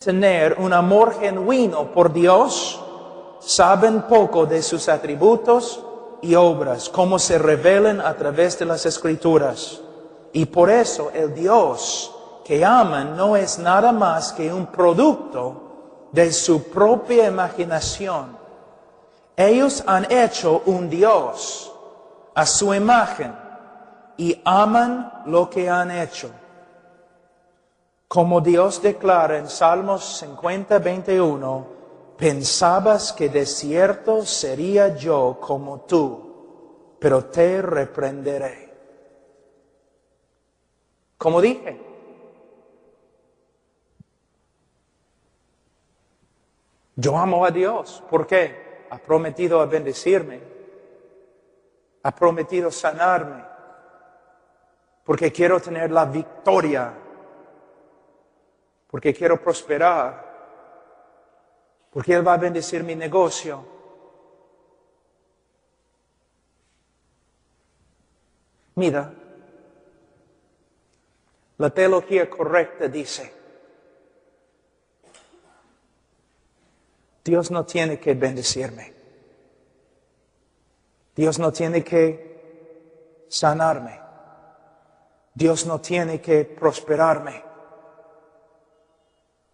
tener un amor genuino por Dios, saben poco de sus atributos y obras, cómo se revelan a través de las Escrituras. Y por eso el Dios que aman no es nada más que un producto de su propia imaginación. Ellos han hecho un Dios a su imagen y aman lo que han hecho. Como Dios declara en Salmos 50:21, pensabas que de cierto sería yo como tú, pero te reprenderé. Como dije, yo amo a Dios. ¿Por qué? Ha prometido a bendecirme. Ha prometido sanarme. Porque quiero tener la victoria. Porque quiero prosperar. Porque Él va a bendecir mi negocio. Mira, la teología correcta dice, Dios no tiene que bendecirme. Dios no tiene que sanarme. Dios no tiene que prosperarme.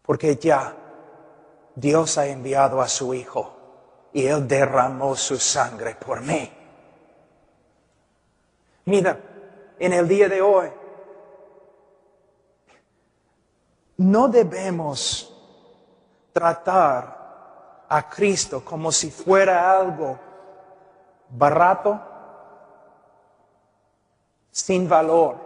Porque ya Dios ha enviado a su Hijo y Él derramó su sangre por mí. Mira, en el día de hoy, no debemos tratar a Cristo como si fuera algo barato, sin valor.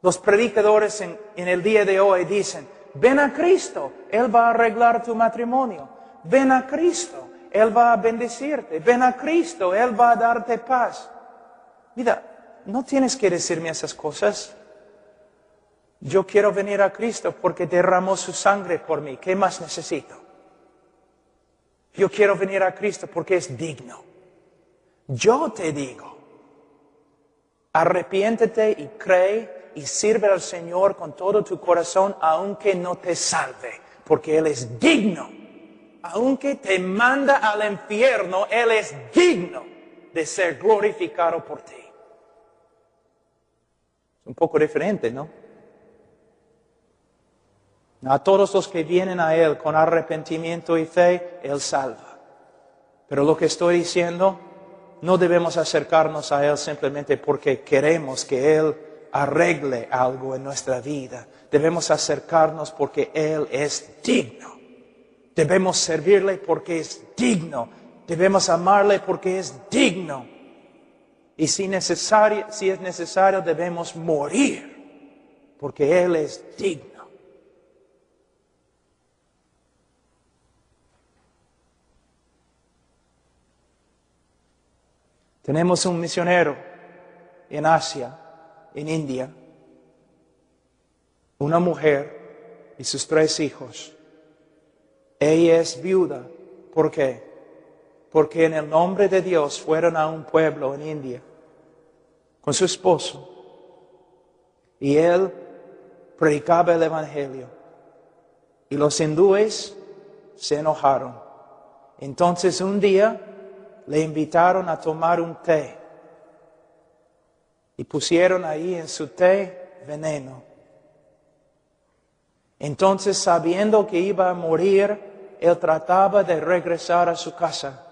Los predicadores en el día de hoy dicen, ven a Cristo, Él va a arreglar tu matrimonio. Ven a Cristo, Él va a bendecirte. Ven a Cristo, Él va a darte paz. Mira, no tienes que decirme esas cosas. Yo quiero venir a Cristo porque derramó su sangre por mí. ¿Qué más necesito? Yo quiero venir a Cristo porque es digno. Yo te digo, arrepiéntete y cree y sirve al Señor con todo tu corazón, aunque no te salve, porque Él es digno. Aunque te manda al infierno, Él es digno de ser glorificado por ti. Es un poco diferente, ¿no? A todos los que vienen a Él con arrepentimiento y fe, Él salva. Pero lo que estoy diciendo, no debemos acercarnos a Él simplemente porque queremos que Él arregle algo en nuestra vida. Debemos acercarnos porque Él es digno. Debemos servirle porque es digno. Debemos amarle porque es digno. Y si es necesario, debemos morir porque Él es digno. Tenemos un misionero en Asia, en India, una mujer y sus 3 hijos. Ella es viuda. ¿Por qué? Porque en el nombre de Dios fueron a un pueblo en India con su esposo y él predicaba el Evangelio y los hindúes se enojaron. Entonces un día le invitaron a tomar un té y pusieron ahí en su té veneno. Entonces, sabiendo que iba a morir, él trataba de regresar a su casa.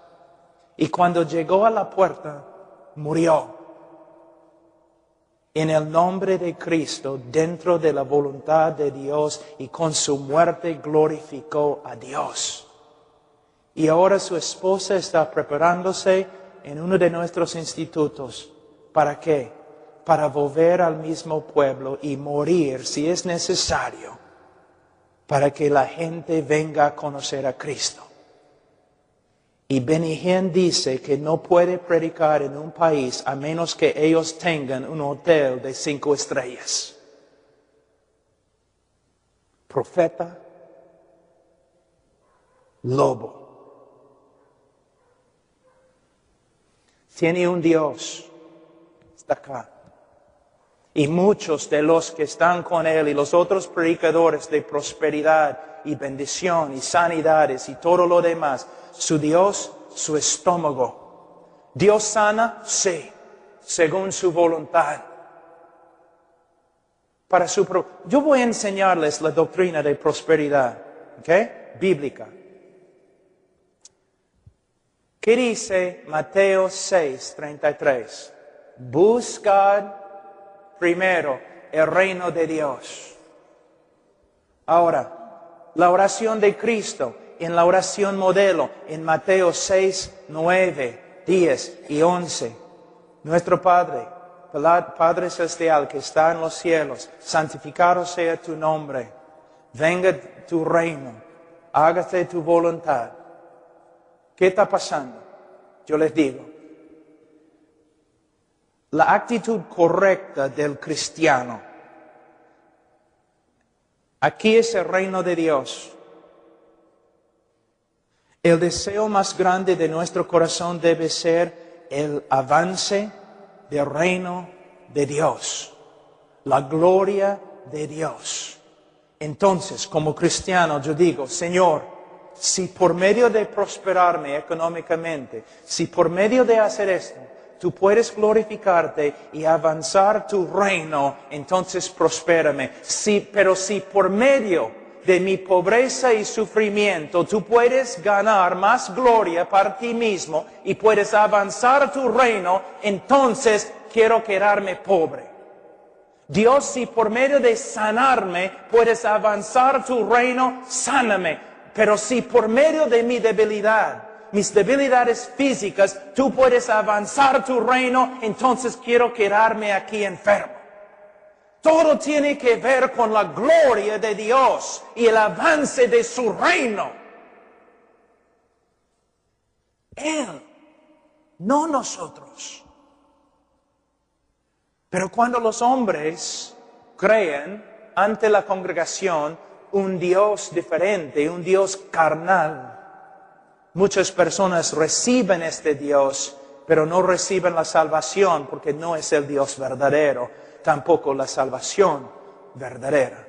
Y cuando llegó a la puerta, murió. En el nombre de Cristo, dentro de la voluntad de Dios, y con su muerte glorificó a Dios. Y ahora su esposa está preparándose en uno de nuestros institutos. ¿Para qué? Para volver al mismo pueblo y morir si es necesario, para que la gente venga a conocer a Cristo. Y Benny Hinn dice que no puede predicar en un país a menos que ellos tengan un hotel de 5 estrellas. Profeta, lobo. Tiene un Dios, está acá. Y muchos de los que están con él y los otros predicadores de prosperidad y bendición y sanidades y todo lo demás, su Dios, su estómago. ¿Dios sana? Sí, según su voluntad. Yo voy a enseñarles la doctrina de prosperidad, ¿ok? Bíblica. ¿Qué dice Mateo 6:33? Buscad primero el reino de Dios. Ahora, la oración de Cristo, en la oración modelo, en Mateo 6:9, 10 y 11. Nuestro Padre, Padre Celestial que está en los cielos, santificado sea tu nombre. Venga tu reino, hágase tu voluntad. ¿Qué está pasando? Yo les digo, la actitud correcta del cristiano. Aquí es el reino de Dios. El deseo más grande de nuestro corazón debe ser el avance del reino de Dios, la gloria de Dios. Entonces, como cristiano, yo digo, Señor, si por medio de prosperarme económicamente, si por medio de hacer esto, tú puedes glorificarte y avanzar tu reino, entonces prospérame. Pero si por medio de mi pobreza y sufrimiento tú puedes ganar más gloria para ti mismo y puedes avanzar tu reino, entonces quiero quedarme pobre. Dios, si por medio de sanarme puedes avanzar tu reino, sáname. Pero si por medio de mi debilidad, mis debilidades físicas, tú puedes avanzar tu reino, entonces quiero quedarme aquí enfermo. Todo tiene que ver con la gloria de Dios y el avance de su reino. Él, no nosotros. Pero cuando los hombres creen ante la congregación un Dios diferente, un Dios carnal, muchas personas reciben este Dios, pero no reciben la salvación porque no es el Dios verdadero, tampoco la salvación verdadera.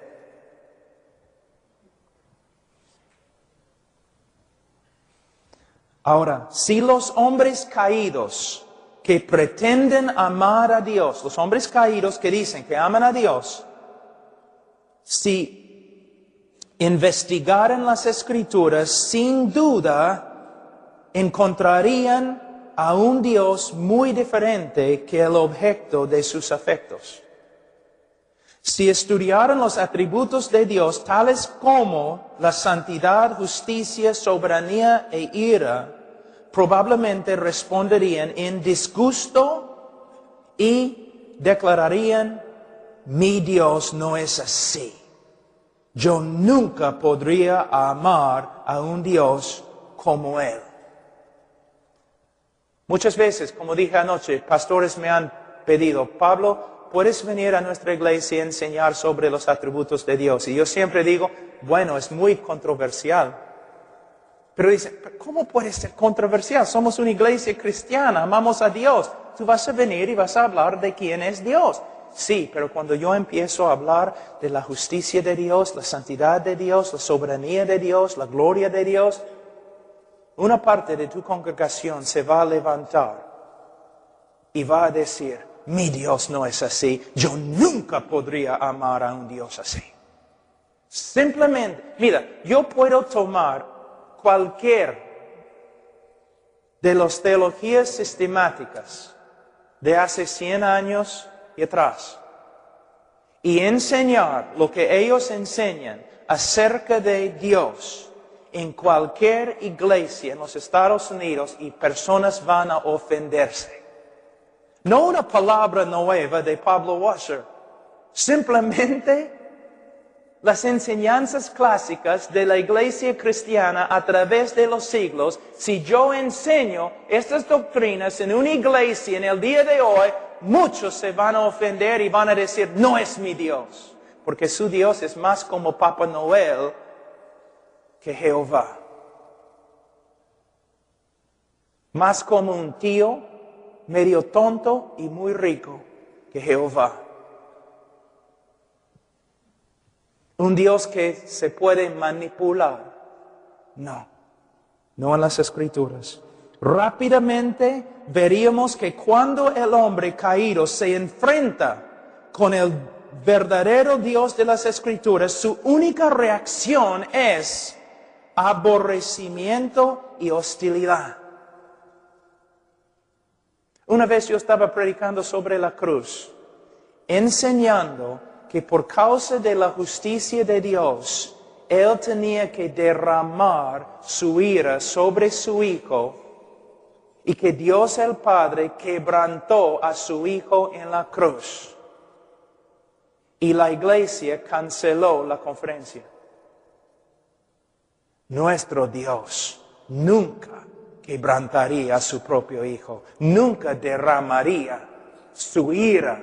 Ahora, si los hombres caídos que pretenden amar a Dios, los hombres caídos que dicen que aman a Dios, si investigaran las Escrituras, sin duda encontrarían a un Dios muy diferente que el objeto de sus afectos. Si estudiaran los atributos de Dios, tales como la santidad, justicia, soberanía e ira, probablemente responderían en disgusto y declararían, mi Dios no es así. Yo nunca podría amar a un Dios como Él. Muchas veces, como dije anoche, pastores me han pedido, Pablo, ¿puedes venir a nuestra iglesia y enseñar sobre los atributos de Dios? Y yo siempre digo, bueno, es muy controversial. Pero dicen, ¿cómo puede ser controversial? Somos una iglesia cristiana, amamos a Dios. Tú vas a venir y vas a hablar de quién es Dios. Sí, pero cuando yo empiezo a hablar de la justicia de Dios, la santidad de Dios, la soberanía de Dios, la gloria de Dios, una parte de tu congregación se va a levantar y va a decir, mi Dios no es así, yo nunca podría amar a un Dios así. Simplemente, mira, yo puedo tomar cualquier de las teologías sistemáticas de hace 100 años y atrás y enseñar lo que ellos enseñan acerca de Dios en cualquier iglesia en los Estados Unidos y personas van a ofenderse. No una palabra nueva de Pablo Washer, simplemente las enseñanzas clásicas de la iglesia cristiana a través de los siglos. Si yo enseño estas doctrinas en una iglesia en el día de hoy, muchos se van a ofender y van a decir, no es mi Dios, porque su Dios es más como Papá Noel que Jehová. Más como un tío medio tonto y muy rico que Jehová. Un Dios que se puede manipular. No, no en las Escrituras. Rápidamente veríamos que cuando el hombre caído se enfrenta con el verdadero Dios de las Escrituras, su única reacción es aborrecimiento y hostilidad. Una vez yo estaba predicando sobre la cruz, enseñando que por causa de la justicia de Dios, Él tenía que derramar su ira sobre su Hijo y que Dios el Padre quebrantó a su Hijo en la cruz. Y la iglesia canceló la conferencia. Nuestro Dios nunca quebrantaría a su propio Hijo, nunca derramaría su ira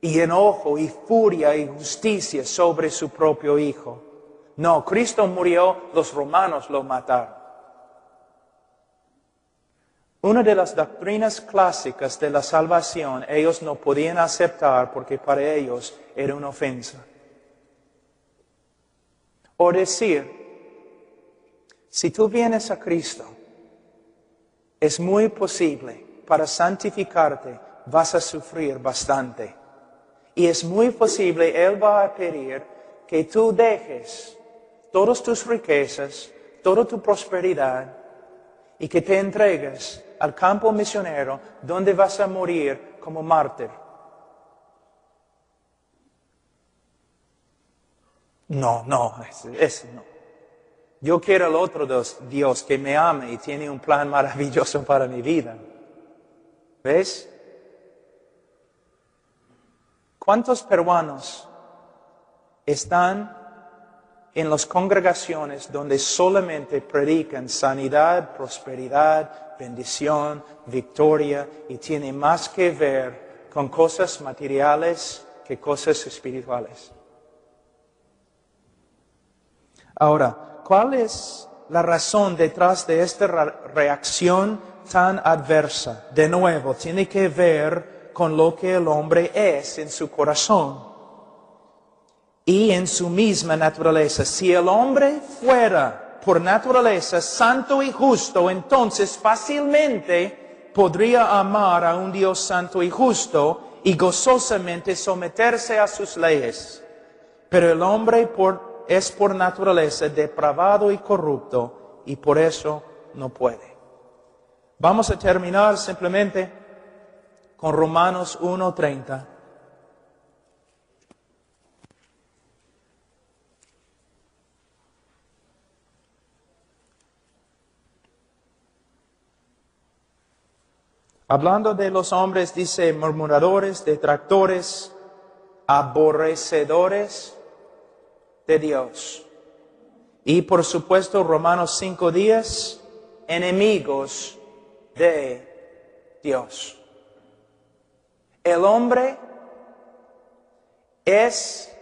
y enojo y furia y justicia sobre su propio Hijo. No, Cristo murió, los romanos lo mataron. Una de las doctrinas clásicas de la salvación, ellos no podían aceptar porque para ellos era una ofensa. O decir, si tú vienes a Cristo, es muy posible, para santificarte, vas a sufrir bastante. Y es muy posible, Él va a pedir que tú dejes todas tus riquezas, toda tu prosperidad, y que te entregues al campo misionero, donde vas a morir como mártir. No, ese no. Yo quiero el otro Dios que me ame y tiene un plan maravilloso para mi vida. ¿Ves? ¿Cuántos peruanos están en las congregaciones donde solamente predican sanidad, prosperidad, bendición, victoria y tiene más que ver con cosas materiales que cosas espirituales? Ahora, ¿cuál es la razón detrás de esta reacción tan adversa? De nuevo, tiene que ver con lo que el hombre es en su corazón y en su misma naturaleza. Si el hombre fuera por naturaleza santo y justo, entonces fácilmente podría amar a un Dios santo y justo y gozosamente someterse a sus leyes. Pero el hombre es por naturaleza depravado y corrupto y por eso no puede. Vamos a terminar simplemente con Romanos 1:30. Hablando de los hombres, dice murmuradores, detractores, aborrecedores de Dios. Y por supuesto, Romanos 5:10, enemigos de Dios. El hombre es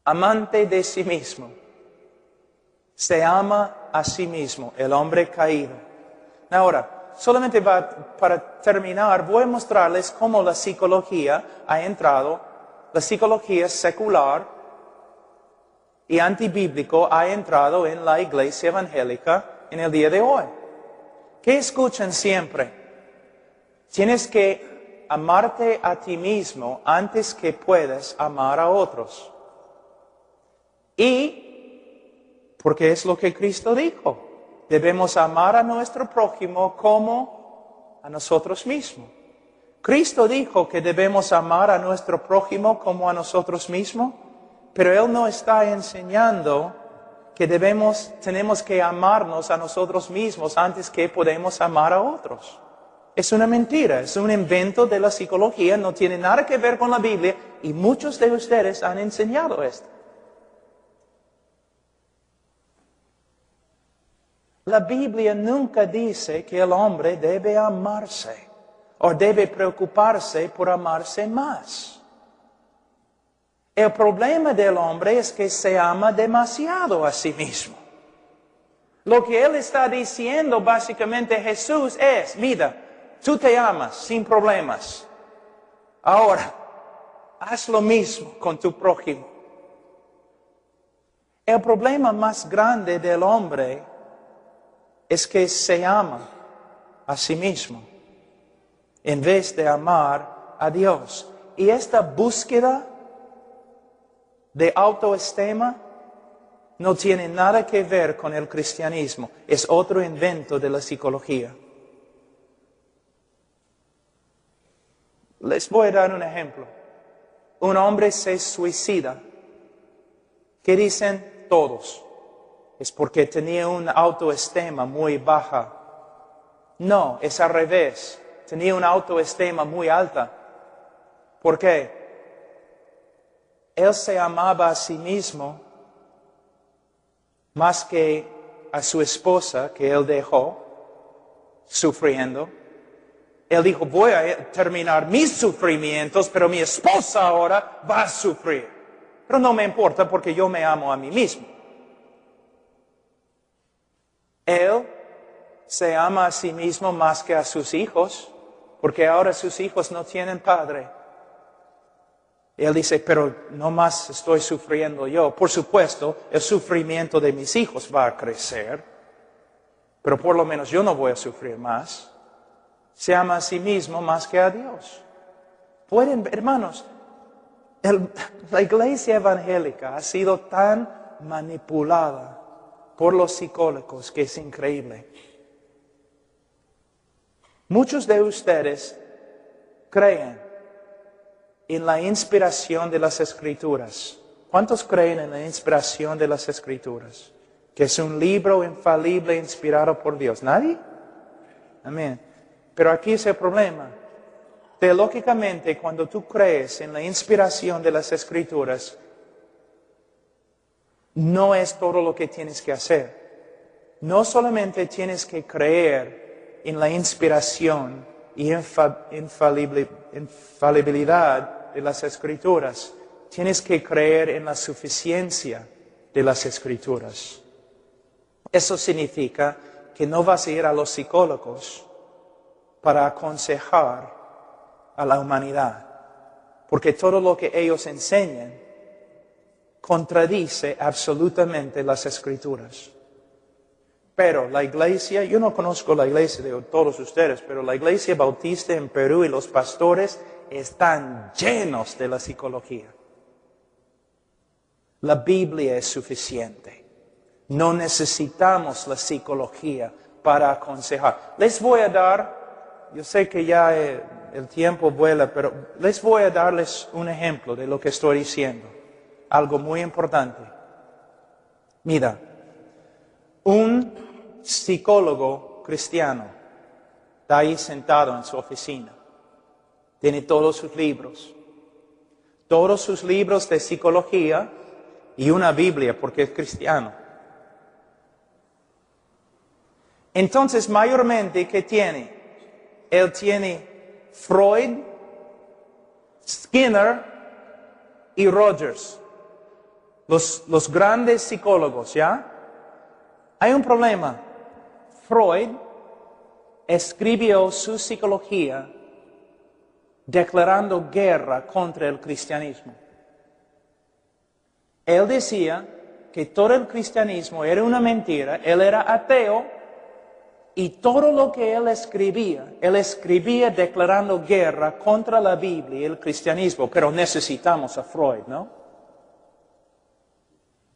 amante de sí mismo. Se ama a sí mismo, el hombre caído. Ahora, solamente para terminar, voy a mostrarles cómo la psicología ha entrado, la psicología secular y antibíblico ha entrado en la iglesia evangélica en el día de hoy. ¿Qué escuchan siempre? Tienes que amarte a ti mismo antes que puedas amar a otros. Y, porque es lo que Cristo dijo, debemos amar a nuestro prójimo como a nosotros mismos. Cristo dijo que debemos amar a nuestro prójimo como a nosotros mismos, pero Él no está enseñando que tenemos que amarnos a nosotros mismos antes que podemos amar a otros. Es una mentira, es un invento de la psicología, no tiene nada que ver con la Biblia y muchos de ustedes han enseñado esto. La Biblia nunca dice que el hombre debe amarse o debe preocuparse por amarse más. El problema del hombre es que se ama demasiado a sí mismo. Lo que él está diciendo básicamente Jesús es, mira, tú te amas sin problemas. Ahora, haz lo mismo con tu prójimo. El problema más grande del hombre es que se ama a sí mismo en vez de amar a Dios. Y esta búsqueda de autoestima no tiene nada que ver con el cristianismo. Es otro invento de la psicología. Les voy a dar un ejemplo. Un hombre se suicida. ¿Qué dicen todos? Es porque tenía una autoestima muy baja. No, es al revés. Tenía una autoestima muy alta. ¿Por qué? Él se amaba a sí mismo más que a su esposa que él dejó sufriendo. Él dijo, voy a terminar mis sufrimientos, pero mi esposa ahora va a sufrir. Pero no me importa porque yo me amo a mí mismo. Él se ama a sí mismo más que a sus hijos, porque ahora sus hijos no tienen padre. Él dice, pero no más estoy sufriendo yo. Por supuesto, el sufrimiento de mis hijos va a crecer, pero por lo menos yo no voy a sufrir más. Se ama a sí mismo más que a Dios. Pueden, hermanos, la iglesia evangélica ha sido tan manipulada por los psicólogos que es increíble. Muchos de ustedes creen en la inspiración de las Escrituras. ¿Cuántos creen en la inspiración de las Escrituras? Que es un libro infalible inspirado por Dios. ¿Nadie? Amén. Pero aquí es el problema. Teológicamente, cuando tú crees en la inspiración de las Escrituras, no es todo lo que tienes que hacer. No solamente tienes que creer en la inspiración y infalibilidad de las Escrituras, tienes que creer en la suficiencia de las Escrituras. Eso significa que no vas a ir a los psicólogos para aconsejar a la humanidad, porque todo lo que ellos enseñan contradice absolutamente las Escrituras. Pero la iglesia, yo no conozco la iglesia de todos ustedes, pero la iglesia bautista en Perú y los pastores están llenos de la psicología. La Biblia es suficiente. No necesitamos la psicología para aconsejar. Les voy a dar, yo sé que ya el tiempo vuela, pero les voy a darles un ejemplo de lo que estoy diciendo. Algo muy importante. Mira, un psicólogo cristiano está ahí sentado en su oficina. Tiene todos sus libros de psicología y una Biblia porque es cristiano. Entonces, mayormente, ¿qué tiene? Él tiene Freud, Skinner y Rogers, los grandes psicólogos, ¿ya? Hay un problema. Freud escribió su psicología declarando guerra contra el cristianismo. Él decía que todo el cristianismo era una mentira, él era ateo, y todo lo que él escribía declarando guerra contra la Biblia y el cristianismo, pero necesitamos a Freud, ¿no?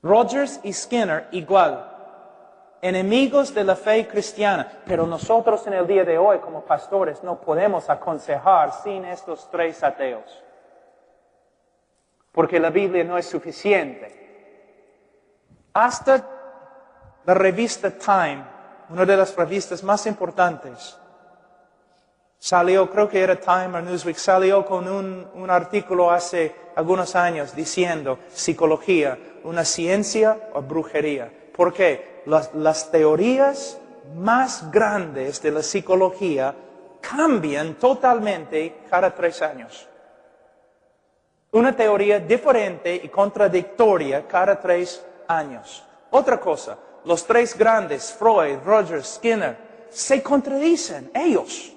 Rogers y Skinner igual. Enemigos de la fe cristiana, pero nosotros en el día de hoy como pastores no podemos aconsejar sin estos tres ateos, porque la Biblia no es suficiente. Hasta la revista Time, una de las revistas más importantes, salió, creo que era Time o Newsweek, salió con un artículo hace algunos años diciendo psicología, una ciencia o brujería. ¿Por qué? Las teorías más grandes de la psicología cambian totalmente cada 3 años. Una teoría diferente y contradictoria cada 3 años. Otra cosa, los tres grandes, Freud, Rogers, Skinner, se contradicen ellos.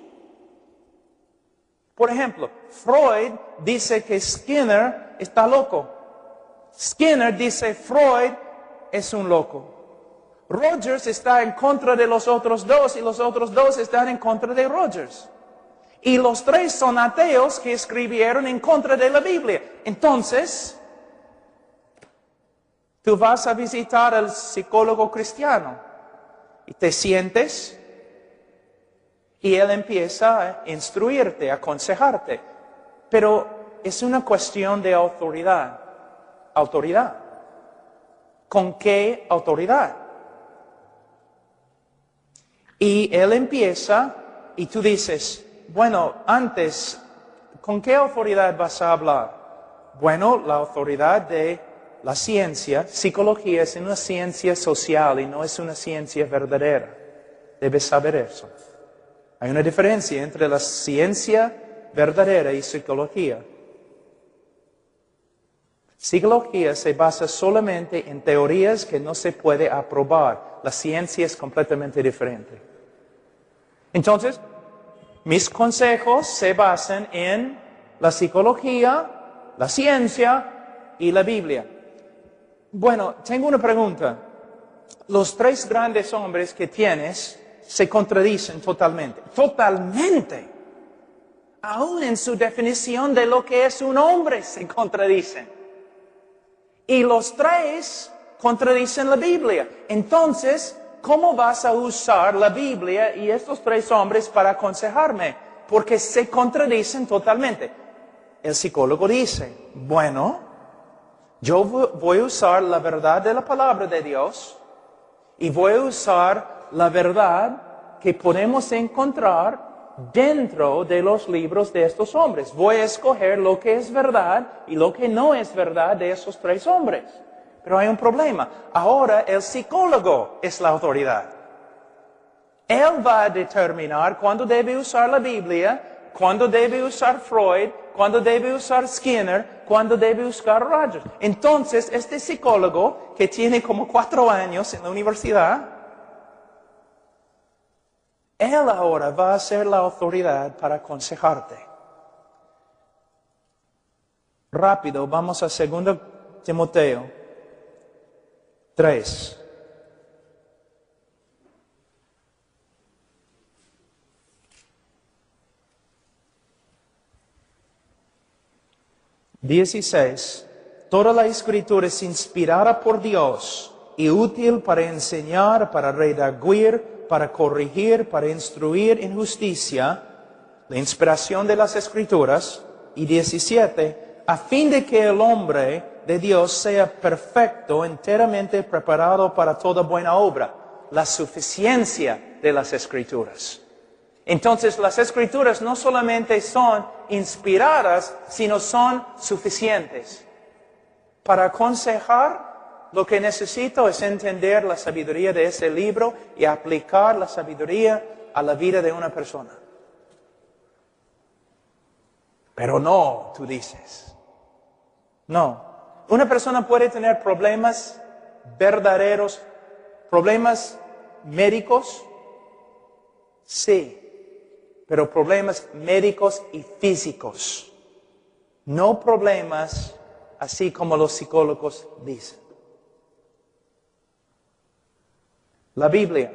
Por ejemplo, Freud dice que Skinner está loco. Skinner dice Freud es un loco. Rogers está en contra de los otros dos y los otros dos están en contra de Rogers. Y los tres son ateos que escribieron en contra de la Biblia. Entonces, tú vas a visitar al psicólogo cristiano y te sientes y él empieza a instruirte, a aconsejarte. Pero es una cuestión de autoridad. Autoridad. ¿Con qué autoridad? Y él empieza y tú dices, bueno, antes, ¿con qué autoridad vas a hablar? Bueno, la autoridad de la ciencia. Psicología es una ciencia social y no es una ciencia verdadera. Debes saber eso. Hay una diferencia entre la ciencia verdadera y psicología. Psicología se basa solamente en teorías que no se puede aprobar. La ciencia es completamente diferente. Entonces, mis consejos se basan en la psicología, la ciencia y la Biblia. Bueno, tengo una pregunta. Los tres grandes hombres que tienes se contradicen totalmente. Totalmente. Aún en su definición de lo que es un hombre se contradicen. Y los tres contradicen la Biblia. Entonces, ¿cómo vas a usar la Biblia y estos tres hombres para aconsejarme? Porque se contradicen totalmente. El psicólogo dice, bueno, yo voy a usar la verdad de la palabra de Dios y voy a usar la verdad que podemos encontrar dentro de los libros de estos hombres. Voy a escoger lo que es verdad y lo que no es verdad de esos tres hombres. Pero hay un problema. Ahora el psicólogo es la autoridad. Él va a determinar cuándo debe usar la Biblia, cuándo debe usar Freud, cuándo debe usar Skinner, cuándo debe usar Rogers. Entonces, este psicólogo, que tiene como 4 años en la universidad, él ahora va a ser la autoridad para aconsejarte. Rápido, vamos a 2 Timoteo 3. Toda la Escritura es inspirada por Dios y útil para enseñar, para redarguir, para corregir, para instruir en justicia, la inspiración de las Escrituras. Y 17, a fin de que el hombre de Dios sea perfecto, enteramente preparado para toda buena obra. La suficiencia de las Escrituras. Entonces las Escrituras no solamente son inspiradas, sino son suficientes. Para aconsejar, lo que necesito es entender la sabiduría de ese libro y aplicar la sabiduría a la vida de una persona. Pero no, tú dices. No. Una persona puede tener problemas verdaderos, problemas médicos, sí. Pero problemas médicos y físicos. No problemas así como los psicólogos dicen. La Biblia,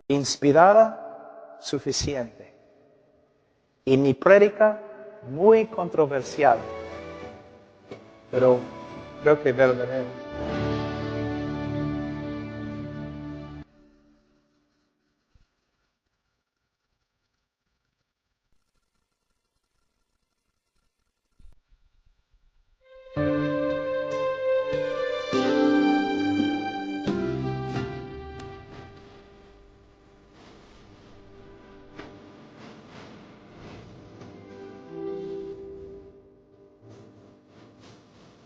inspirada, suficiente. Y mi prédica, muy controversial. Pero creo que verdadera.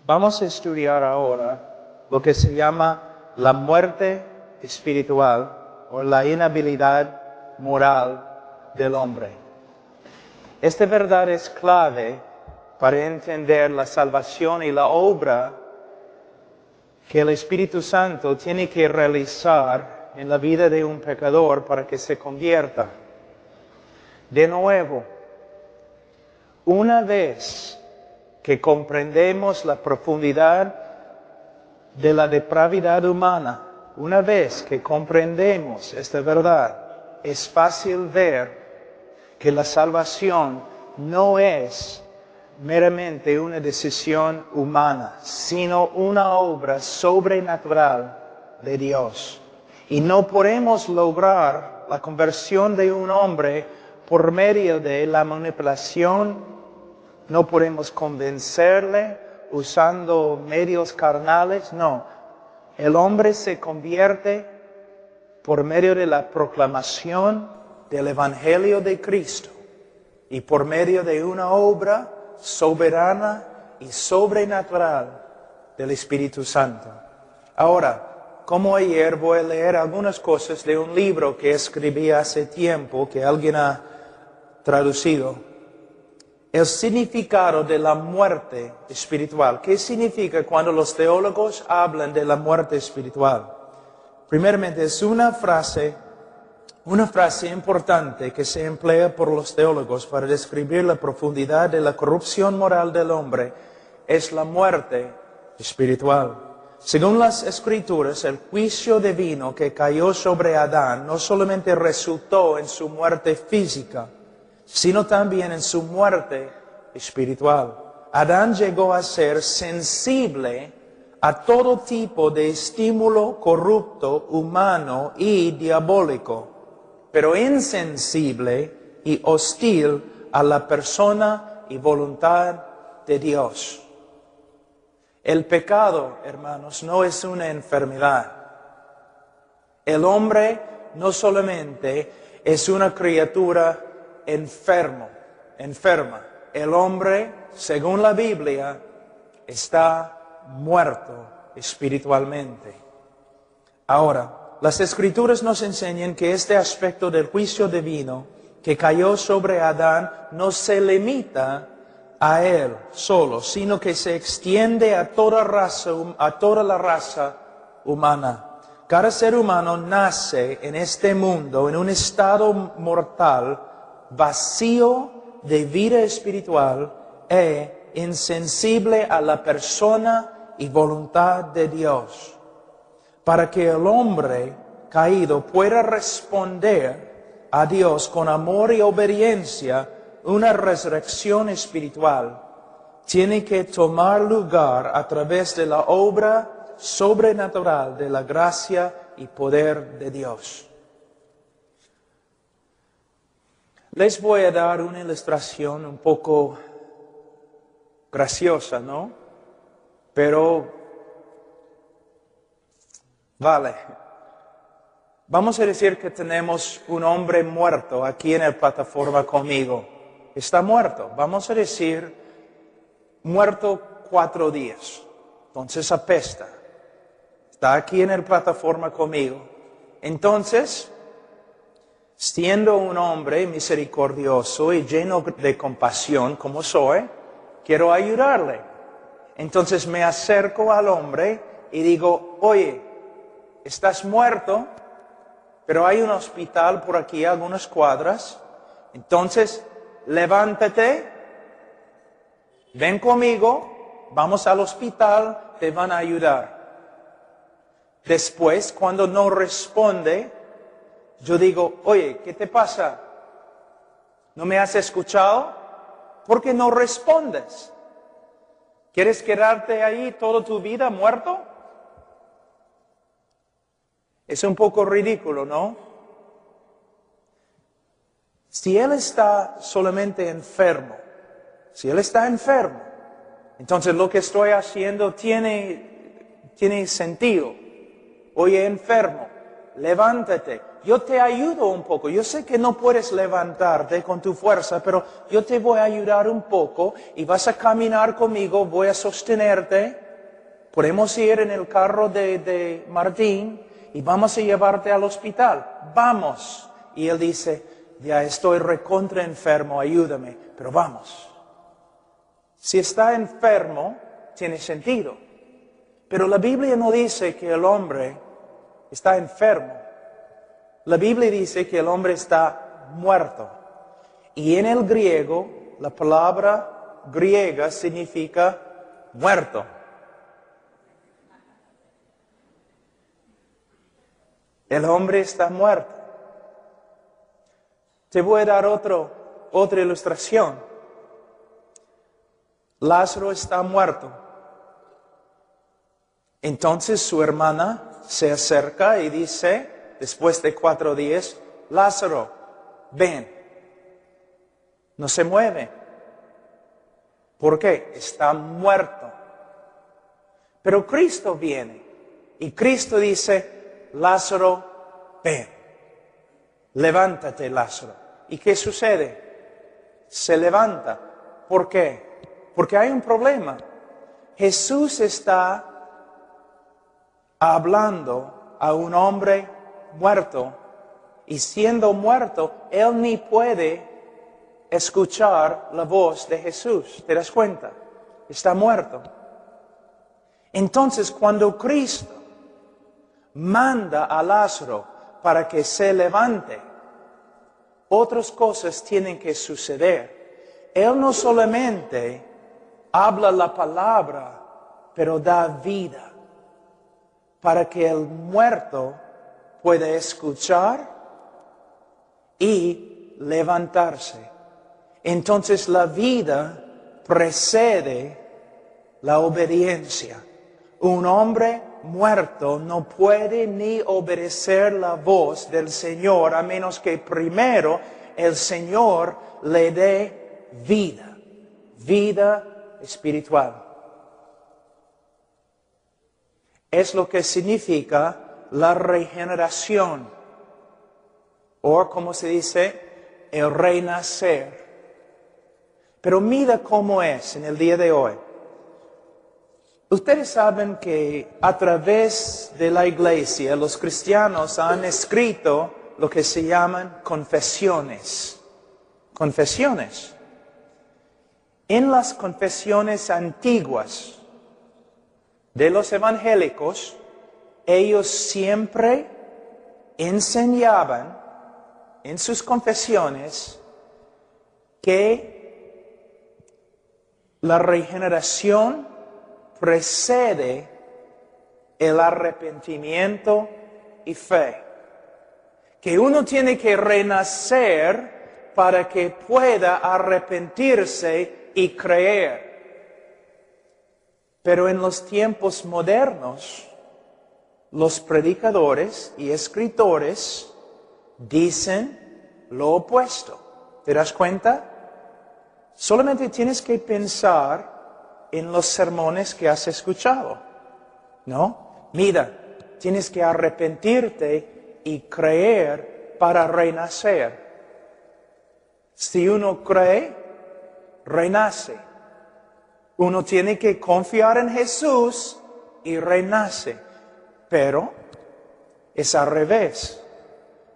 Vamos a estudiar ahora lo que se llama la muerte espiritual o la inhabilidad moral del hombre. Esta verdad es clave para entender la salvación y la obra que el Espíritu Santo tiene que realizar en la vida de un pecador para que se convierta. De nuevo, Una vez que comprendemos la profundidad de la depravidad humana, una vez que comprendemos esta verdad, es fácil ver que la salvación no es meramente una decisión humana, sino una obra sobrenatural de Dios. Y no podemos lograr la conversión de un hombre por medio de la manipulación, no podemos convencerle usando medios carnales, no. El hombre se convierte por medio de la proclamación del Evangelio de Cristo y por medio de una obra soberana y sobrenatural del Espíritu Santo. Ahora, como ayer, voy a leer algunas cosas de un libro que escribí hace tiempo, que alguien ha traducido. El significado de la muerte espiritual. ¿Qué significa cuando los teólogos hablan de la muerte espiritual? Primeramente, es una frase importante que se emplea por los teólogos para describir la profundidad de la corrupción moral del hombre. Es la muerte espiritual. Según las Escrituras, el juicio divino que cayó sobre Adán no solamente resultó en su muerte física, sino también en su muerte espiritual. Adán llegó a ser sensible a todo tipo de estímulo corrupto, humano y diabólico, pero insensible y hostil a la persona y voluntad de Dios. El pecado, hermanos, no es una enfermedad. El hombre no solamente es una criatura enferma. El hombre, según la Biblia, está muerto espiritualmente. Ahora, las Escrituras nos enseñan que este aspecto del juicio divino que cayó sobre Adán no se limita a él solo, sino que se extiende a toda la raza humana. Cada ser humano nace en este mundo en un estado mortal, vacío de vida espiritual e insensible a la persona y voluntad de Dios. Para que el hombre caído pueda responder a Dios con amor y obediencia, una resurrección espiritual tiene que tomar lugar a través de la obra sobrenatural de la gracia y poder de Dios. Les voy a dar una ilustración un poco graciosa, ¿no? Pero vale. Vamos a decir que tenemos un hombre muerto aquí en la plataforma conmigo. Está muerto. Vamos a decir, muerto 4 días. Entonces apesta. Está aquí en la plataforma conmigo. Entonces, siendo un hombre misericordioso y lleno de compasión como soy, quiero ayudarle. Entonces me acerco al hombre y digo, oye, estás muerto, pero hay un hospital por aquí a algunas cuadras. Entonces, levántate, ven conmigo, vamos al hospital, te van a ayudar. Después, cuando no responde, yo digo, oye, ¿qué te pasa? ¿No me has escuchado? ¿Por qué no respondes? ¿Quieres quedarte ahí toda tu vida muerto? Es un poco ridículo, ¿no? Si él está solamente enfermo, entonces lo que estoy haciendo tiene sentido. Oye, enfermo, levántate. Yo te ayudo un poco. Yo sé que no puedes levantarte con tu fuerza, pero yo te voy a ayudar un poco y vas a caminar conmigo, voy a sostenerte. Podemos ir en el carro de Martín y vamos a llevarte al hospital. Vamos. Y él dice, ya estoy recontra enfermo, ayúdame, pero vamos. Si está enfermo, tiene sentido. Pero la Biblia no dice que el hombre está enfermo. La Biblia dice que el hombre está muerto. Y en el griego, la palabra griega significa muerto. El hombre está muerto. Te voy a dar otra ilustración. Lázaro está muerto. Entonces su hermana se acerca y dice, después de 4 días, Lázaro, ven. No se mueve. ¿Por qué? Está muerto. Pero Cristo viene y Cristo dice, Lázaro, ven. Levántate, Lázaro. ¿Y qué sucede? Se levanta. ¿Por qué? Porque hay un problema. Jesús está hablando a un hombre muerto y siendo muerto, él ni puede escuchar la voz de Jesús. ¿Te das cuenta? Está muerto. Entonces, cuando Cristo manda a Lázaro para que se levante, otras cosas tienen que suceder. Él no solamente habla la palabra, pero da vida para que el muerto pueda escuchar y levantarse. Entonces la vida precede la obediencia. Un hombre muerto no puede ni obedecer la voz del Señor a menos que primero el Señor le dé vida espiritual. Es lo que significa la regeneración, o como se dice, el renacer. Pero mira cómo es en el día de hoy. Ustedes saben que a través de la iglesia los cristianos han escrito lo que se llaman confesiones. Confesiones. En las confesiones antiguas de los evangélicos, ellos siempre enseñaban en sus confesiones que la regeneración precede el arrepentimiento y fe. Que uno tiene que renacer para que pueda arrepentirse y creer. Pero en los tiempos modernos, los predicadores y escritores dicen lo opuesto. ¿Te das cuenta? Solamente tienes que pensar en los sermones que has escuchado, ¿no? Mira, tienes que arrepentirte y creer para renacer. Si uno cree, renace. Uno tiene que confiar en Jesús y renace. Pero es al revés.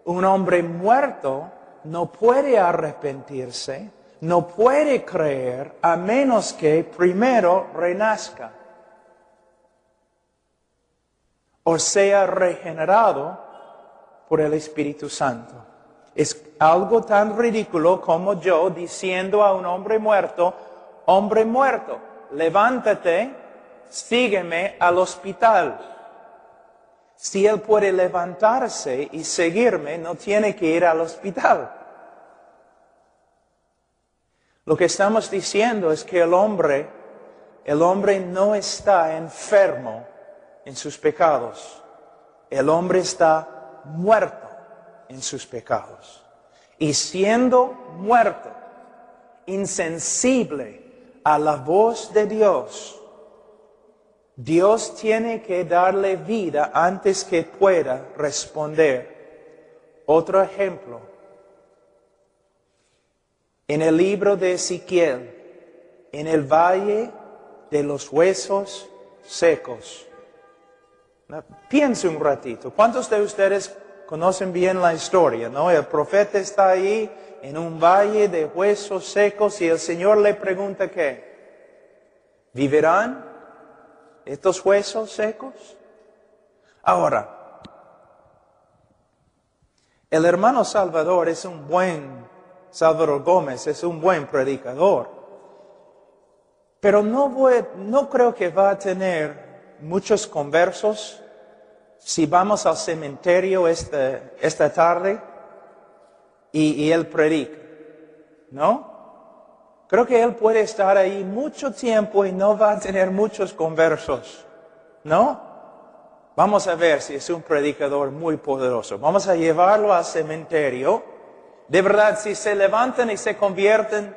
Un hombre muerto no puede arrepentirse, no puede creer a menos que primero renazca o sea regenerado por el Espíritu Santo. Es algo tan ridículo como yo diciendo a un hombre muerto, levántate, sígueme al hospital. Si él puede levantarse y seguirme, no tiene que ir al hospital. Lo que estamos diciendo es que el hombre no está enfermo en sus pecados. El hombre está muerto en sus pecados. Y siendo muerto, insensible a la voz de Dios, Dios tiene que darle vida antes que pueda responder. Otro ejemplo. En el libro de Ezequiel, en el valle de los huesos secos. Piense un ratito. ¿Cuántos de ustedes conocen bien la historia, no? El profeta está ahí en un valle de huesos secos y el Señor le pregunta ¿qué? ¿Vivirán estos huesos secos? Ahora, el hermano Salvador es un buen Salvador Gómez es un buen predicador. Pero no creo que va a tener muchos conversos si vamos al cementerio esta tarde y él predica, ¿no? Creo que él puede estar ahí mucho tiempo y no va a tener muchos conversos, ¿no? Vamos a ver si es un predicador muy poderoso. Vamos a llevarlo al cementerio. De verdad, si se levantan y se convierten,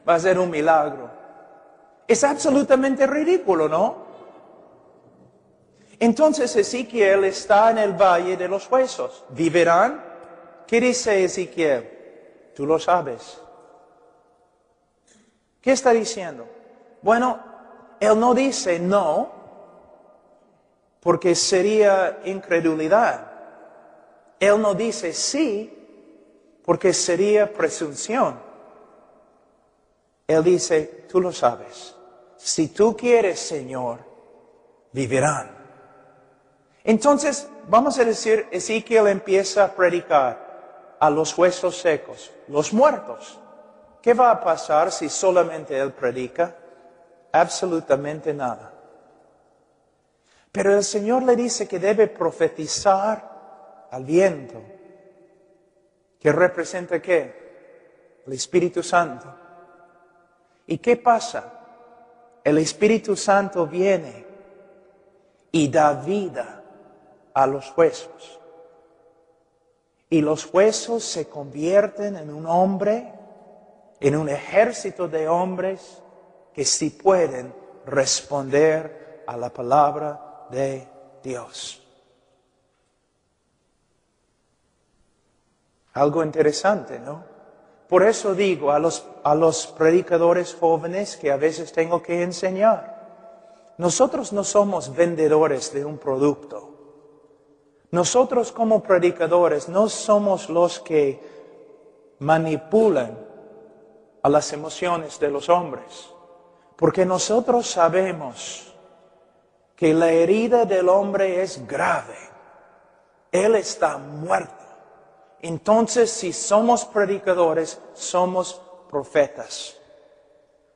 va a ser un milagro. Es absolutamente ridículo, ¿no? Entonces Ezequiel está en el valle de los huesos. ¿Vivirán? ¿Qué dice Ezequiel? Tú lo sabes. ¿Qué está diciendo? Bueno, él no dice no, porque sería incredulidad. Él no dice sí, porque sería presunción. Él dice, tú lo sabes. Si tú quieres, Señor, vivirán. Entonces, vamos a decir, Ezequiel empieza a predicar a los huesos secos, los muertos. ¿Qué va a pasar si solamente él predica? Absolutamente nada. Pero el Señor le dice que debe profetizar al viento. ¿Que representa qué? El Espíritu Santo. ¿Y qué pasa? El Espíritu Santo viene y da vida a los huesos. Y los huesos se convierten en un hombre, en un ejército de hombres que sí pueden responder a la palabra de Dios. Algo interesante, ¿no? Por eso digo a los predicadores jóvenes que a veces tengo que enseñar, nosotros no somos vendedores de un producto. Nosotros como predicadores no somos los que manipulan a las emociones de los hombres, porque nosotros sabemos que la herida del hombre es grave. Él está muerto. Entonces, si somos predicadores, somos profetas.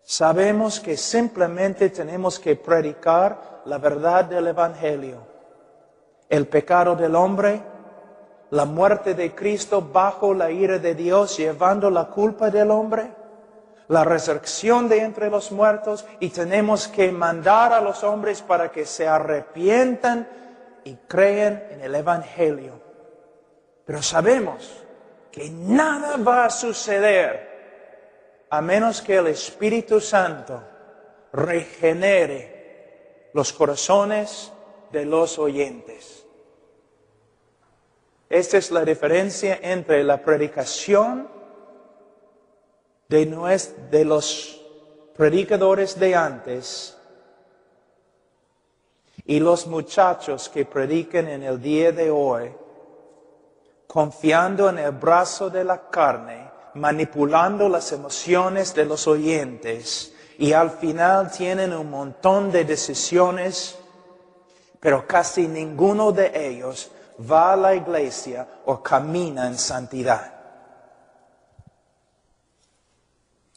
Sabemos que simplemente tenemos que predicar la verdad del Evangelio. El pecado del hombre, la muerte de Cristo bajo la ira de Dios, llevando la culpa del hombre, la resurrección de entre los muertos, y tenemos que mandar a los hombres para que se arrepientan y crean en el Evangelio. Pero sabemos que nada va a suceder a menos que el Espíritu Santo regenere los corazones de los oyentes. Esta es la diferencia entre la predicación de los predicadores de antes y los muchachos que predican en el día de hoy, confiando en el brazo de la carne, manipulando las emociones de los oyentes, y al final tienen un montón de decisiones, pero casi ninguno de ellos va a la iglesia o camina en santidad.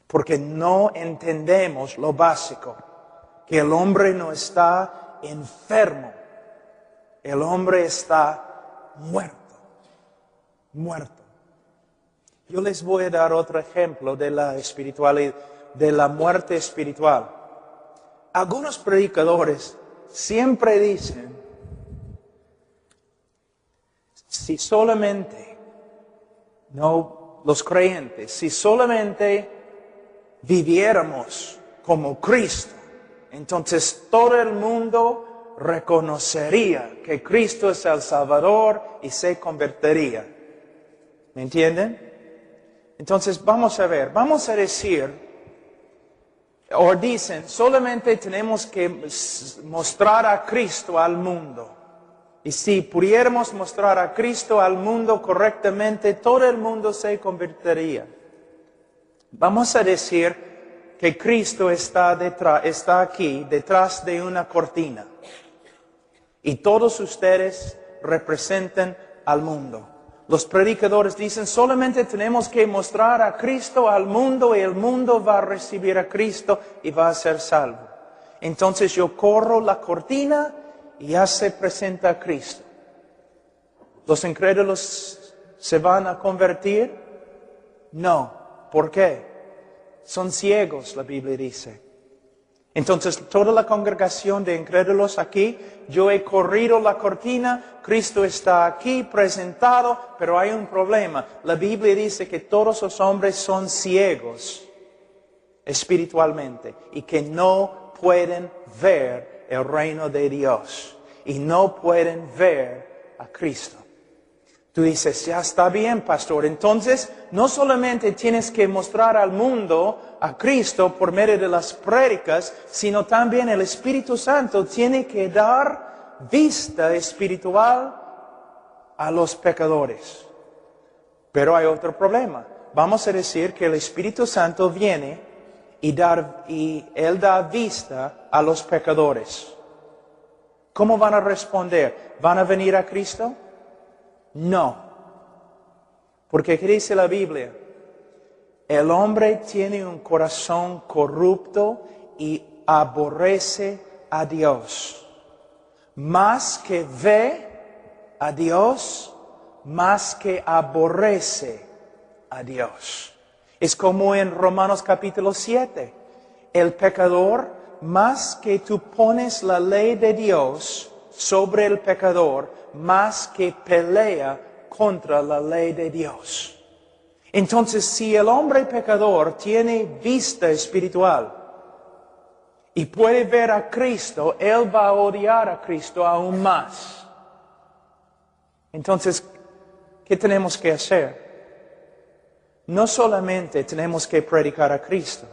Porque no entendemos lo básico, que el hombre no está enfermo, el hombre está muerto. Muerto. Yo les voy a dar otro ejemplo de la espiritualidad, de la muerte espiritual. Algunos predicadores siempre dicen, si solamente, no los creyentes, si solamente viviéramos como Cristo, entonces todo el mundo reconocería que Cristo es el Salvador y se convertiría. ¿Me entienden? Entonces vamos a ver, vamos a decir, o dicen, solamente tenemos que mostrar a Cristo al mundo. Y si pudiéramos mostrar a Cristo al mundo correctamente, todo el mundo se convertiría. Vamos a decir que Cristo está aquí, detrás de una cortina. Y todos ustedes representan al mundo. Los predicadores dicen, solamente tenemos que mostrar a Cristo al mundo y el mundo va a recibir a Cristo y va a ser salvo. Entonces yo corro la cortina y ya se presenta a Cristo. ¿Los incrédulos se van a convertir? No. ¿Por qué? Son ciegos, la Biblia dice. Entonces, toda la congregación de incrédulos aquí, yo he corrido la cortina, Cristo está aquí presentado, pero hay un problema. La Biblia dice que todos los hombres son ciegos espiritualmente y que no pueden ver el reino de Dios y no pueden ver a Cristo. Tú dices, ya está bien, pastor. Entonces, no solamente tienes que mostrar al mundo a Cristo por medio de las prédicas, sino también el Espíritu Santo tiene que dar vista espiritual a los pecadores. Pero hay otro problema. Vamos a decir que el Espíritu Santo viene y Él da vista a los pecadores. ¿Cómo van a responder? ¿Van a venir a Cristo? No. Porque ¿qué dice la Biblia? El hombre tiene un corazón corrupto y aborrece a Dios. Más que ve a Dios, más que aborrece a Dios. Es como en Romanos capítulo 7. El pecador, más que tú pones la ley de Dios sobre el pecador, más que pelea contra la ley de Dios. Entonces, si el hombre pecador tiene vista espiritual y puede ver a Cristo, él va a odiar a Cristo aún más. Entonces, ¿qué tenemos que hacer? No solamente tenemos que predicar a Cristo,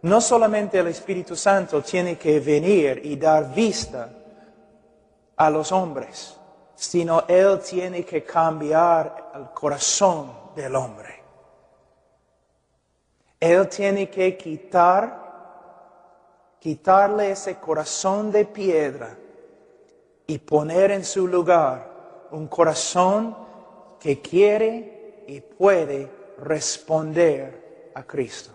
no solamente el Espíritu Santo tiene que venir y dar vista a los hombres, sino Él tiene que cambiar el corazón del hombre. Él tiene que quitarle ese corazón de piedra y poner en su lugar un corazón que quiere y puede responder a Cristo.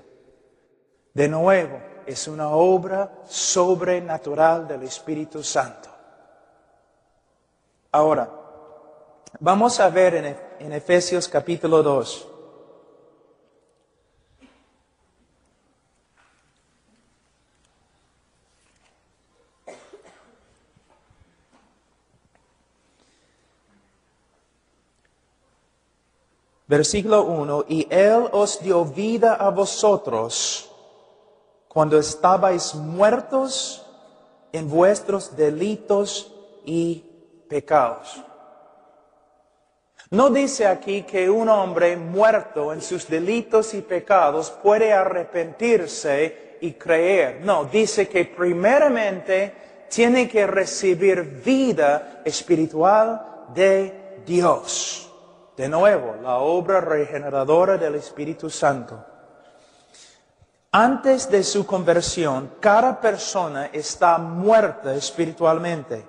De nuevo, es una obra sobrenatural del Espíritu Santo. Ahora, vamos a ver en Efesios capítulo 2. Versículo 1, y Él os dio vida a vosotros cuando estabais muertos en vuestros delitos y pecados. No dice aquí que un hombre muerto en sus delitos y pecados puede arrepentirse y creer. No, dice que primeramente tiene que recibir vida espiritual de Dios. De nuevo, la obra regeneradora del Espíritu Santo. Antes de su conversión, cada persona está muerta espiritualmente.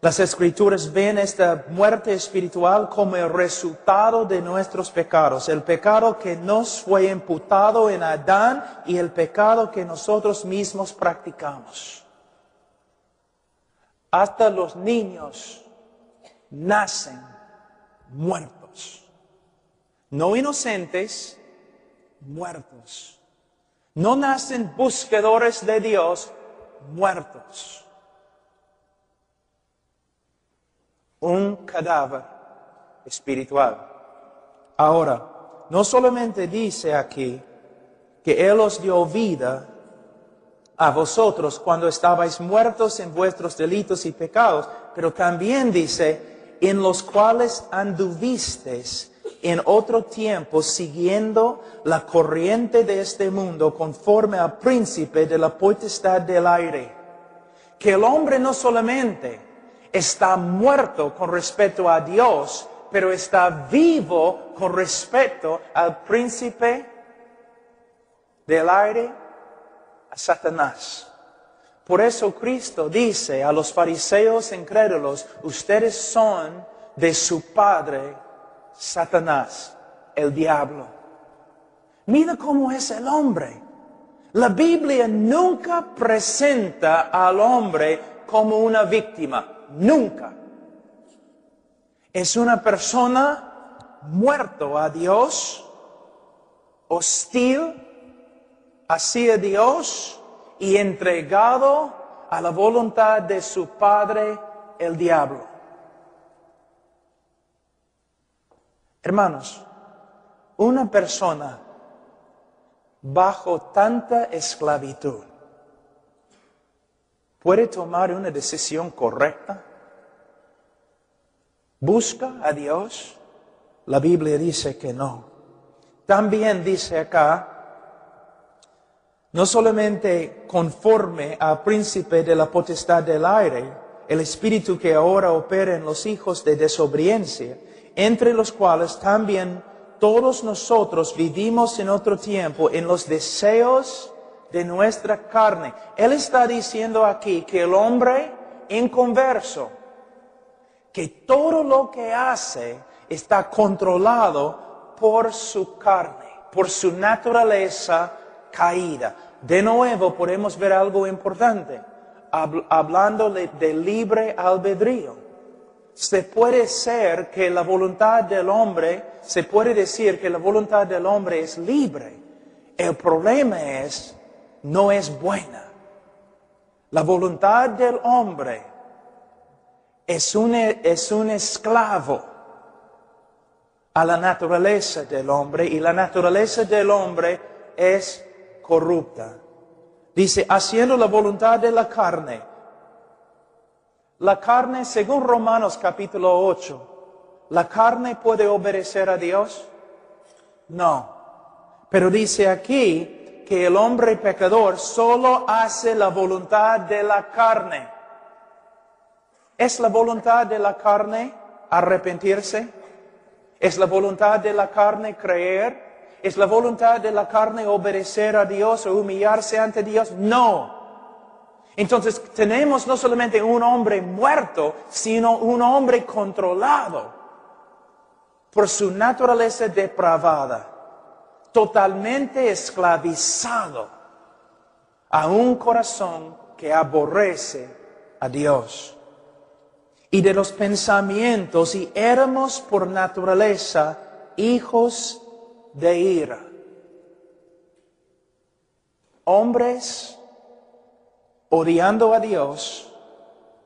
Las Escrituras ven esta muerte espiritual como el resultado de nuestros pecados, el pecado que nos fue imputado en Adán y el pecado que nosotros mismos practicamos. Hasta los niños nacen muertos, no inocentes, muertos. No nacen buscadores de Dios, muertos. Un cadáver espiritual. Ahora, no solamente dice aquí que Él os dio vida a vosotros cuando estabais muertos en vuestros delitos y pecados, pero también dice, en los cuales anduvisteis en otro tiempo siguiendo la corriente de este mundo conforme al príncipe de la potestad del aire. Que el hombre no solamente está muerto con respecto a Dios, pero está vivo con respecto al príncipe del aire, a Satanás. Por eso Cristo dice a los fariseos incrédulos, ustedes son de su padre Satanás, el diablo. Mira cómo es el hombre. La Biblia nunca presenta al hombre como una víctima. Nunca. Es una persona muerto a Dios, hostil hacia Dios y entregado a la voluntad de su padre, el diablo. Hermanos, una persona bajo tanta esclavitud puede tomar una decisión correcta. ¿Busca a Dios? La Biblia dice que no. También dice acá, no solamente conforme al príncipe de la potestad del aire, el espíritu que ahora opera en los hijos de desobediencia, entre los cuales también todos nosotros vivimos en otro tiempo en los deseos de nuestra carne. Él está diciendo aquí que el hombre inconverso, que todo lo que hace está controlado por su carne, por su naturaleza caída. De nuevo podemos ver algo importante, hablando de libre albedrío. Se puede decir que la voluntad del hombre es libre. El problema no es buena. La voluntad del hombre es un esclavo a la naturaleza del hombre, y la naturaleza del hombre es corrupta. Dice, haciendo la voluntad de la carne. La carne, según Romanos capítulo 8, ¿la carne puede obedecer a Dios? No. Pero dice aquí que el hombre pecador solo hace la voluntad de la carne. ¿Es la voluntad de la carne arrepentirse? ¿Es la voluntad de la carne creer? ¿Es la voluntad de la carne obedecer a Dios o humillarse ante Dios? No. Entonces tenemos no solamente un hombre muerto, sino un hombre controlado por su naturaleza depravada, totalmente esclavizado a un corazón que aborrece a Dios. Y de los pensamientos, y éramos por naturaleza hijos de ira. Hombres odiando a Dios,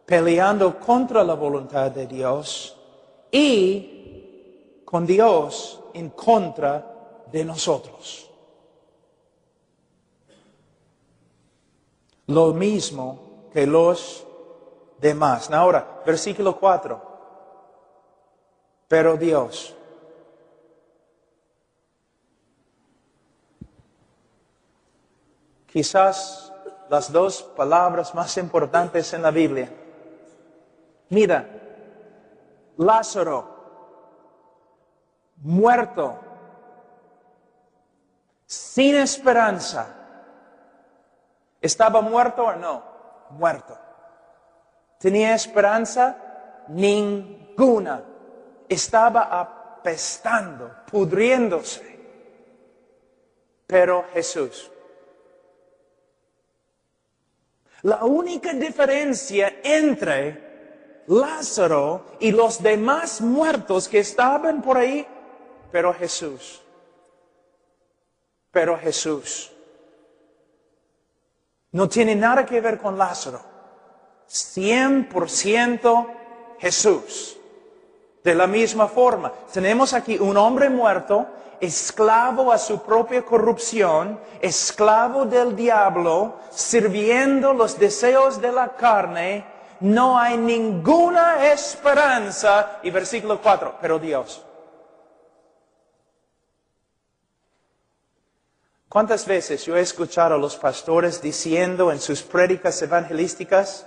peleando contra la voluntad de Dios y con Dios en contra de nosotros. Lo mismo que los demás. Ahora, versículo 4. Pero Dios. Quizás las dos palabras más importantes en la Biblia. Mira, Lázaro, muerto, sin esperanza. ¿Estaba muerto o no? Muerto. ¿Tenía esperanza? Ninguna. Estaba apestando, pudriéndose. Pero Jesús. La única diferencia entre Lázaro y los demás muertos que estaban por ahí, pero Jesús. No tiene nada que ver con Lázaro. 100% Jesús. De la misma forma, tenemos aquí un hombre muerto, esclavo a su propia corrupción, esclavo del diablo, sirviendo los deseos de la carne. No hay ninguna esperanza. Y versículo 4, pero Dios. ¿Cuántas veces yo he escuchado a los pastores diciendo en sus prédicas evangelísticas,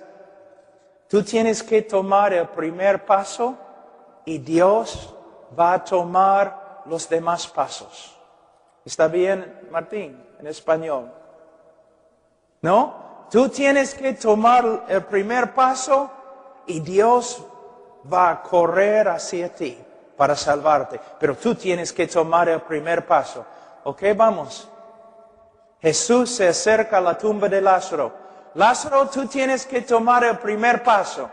tú tienes que tomar el primer paso y Dios va a tomar los demás pasos? ¿Está bien, Martín, en español? ¿No? Tú tienes que tomar el primer paso y Dios va a correr hacia ti. para salvarte, pero tú tienes que tomar el primer paso. Ok, vamos. Jesús se acerca a la tumba de Lázaro. Lázaro, tú tienes que tomar el primer paso.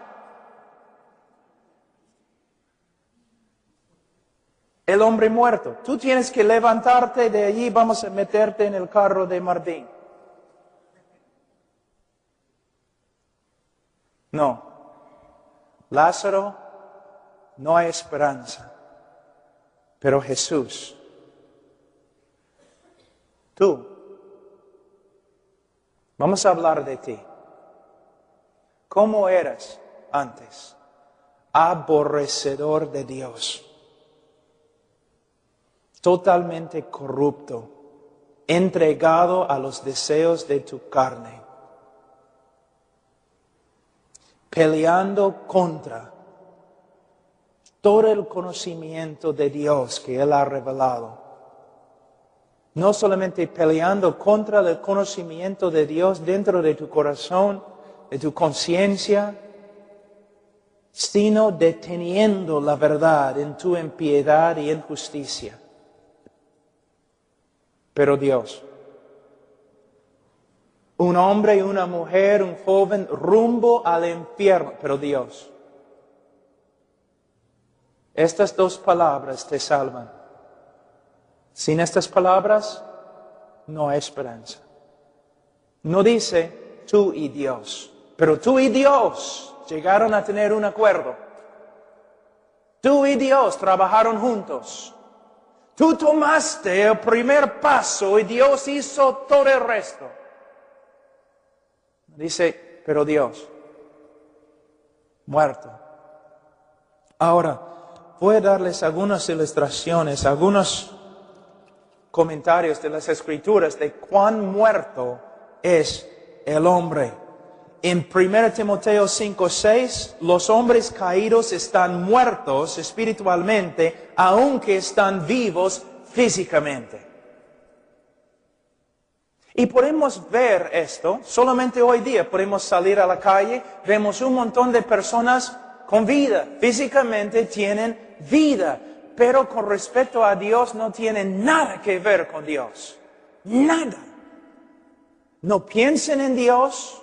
El hombre muerto, tú tienes que levantarte de allí, vamos a meterte en el carro de Martín. No, Lázaro, no hay esperanza, pero Jesús, tú, vamos a hablar de ti. ¿Cómo eras antes? Aborrecedor de Dios. Totalmente corrupto, entregado a los deseos de tu carne, peleando contra todo el conocimiento de Dios que Él ha revelado. No solamente peleando contra el conocimiento de Dios dentro de tu corazón, de tu conciencia, sino deteniendo la verdad en tu impiedad y injusticia. Pero Dios, un hombre y una mujer, un joven, rumbo al infierno. Pero Dios, estas dos palabras te salvan. Sin estas palabras, no hay esperanza. No dice tú y Dios, pero tú y Dios llegaron a tener un acuerdo. Tú y Dios trabajaron juntos. Tú tomaste el primer paso y Dios hizo todo el resto. Dice, pero Dios, muerto. Ahora, voy a darles algunas ilustraciones, algunos comentarios de las Escrituras de cuán muerto es el hombre. En 1 Timoteo 5:6, los hombres caídos están muertos espiritualmente, aunque están vivos físicamente. Y podemos ver esto, solamente hoy día podemos salir a la calle, vemos un montón de personas con vida, físicamente tienen vida, pero con respecto a Dios no tienen nada que ver con Dios. Nada. No piensen en Dios.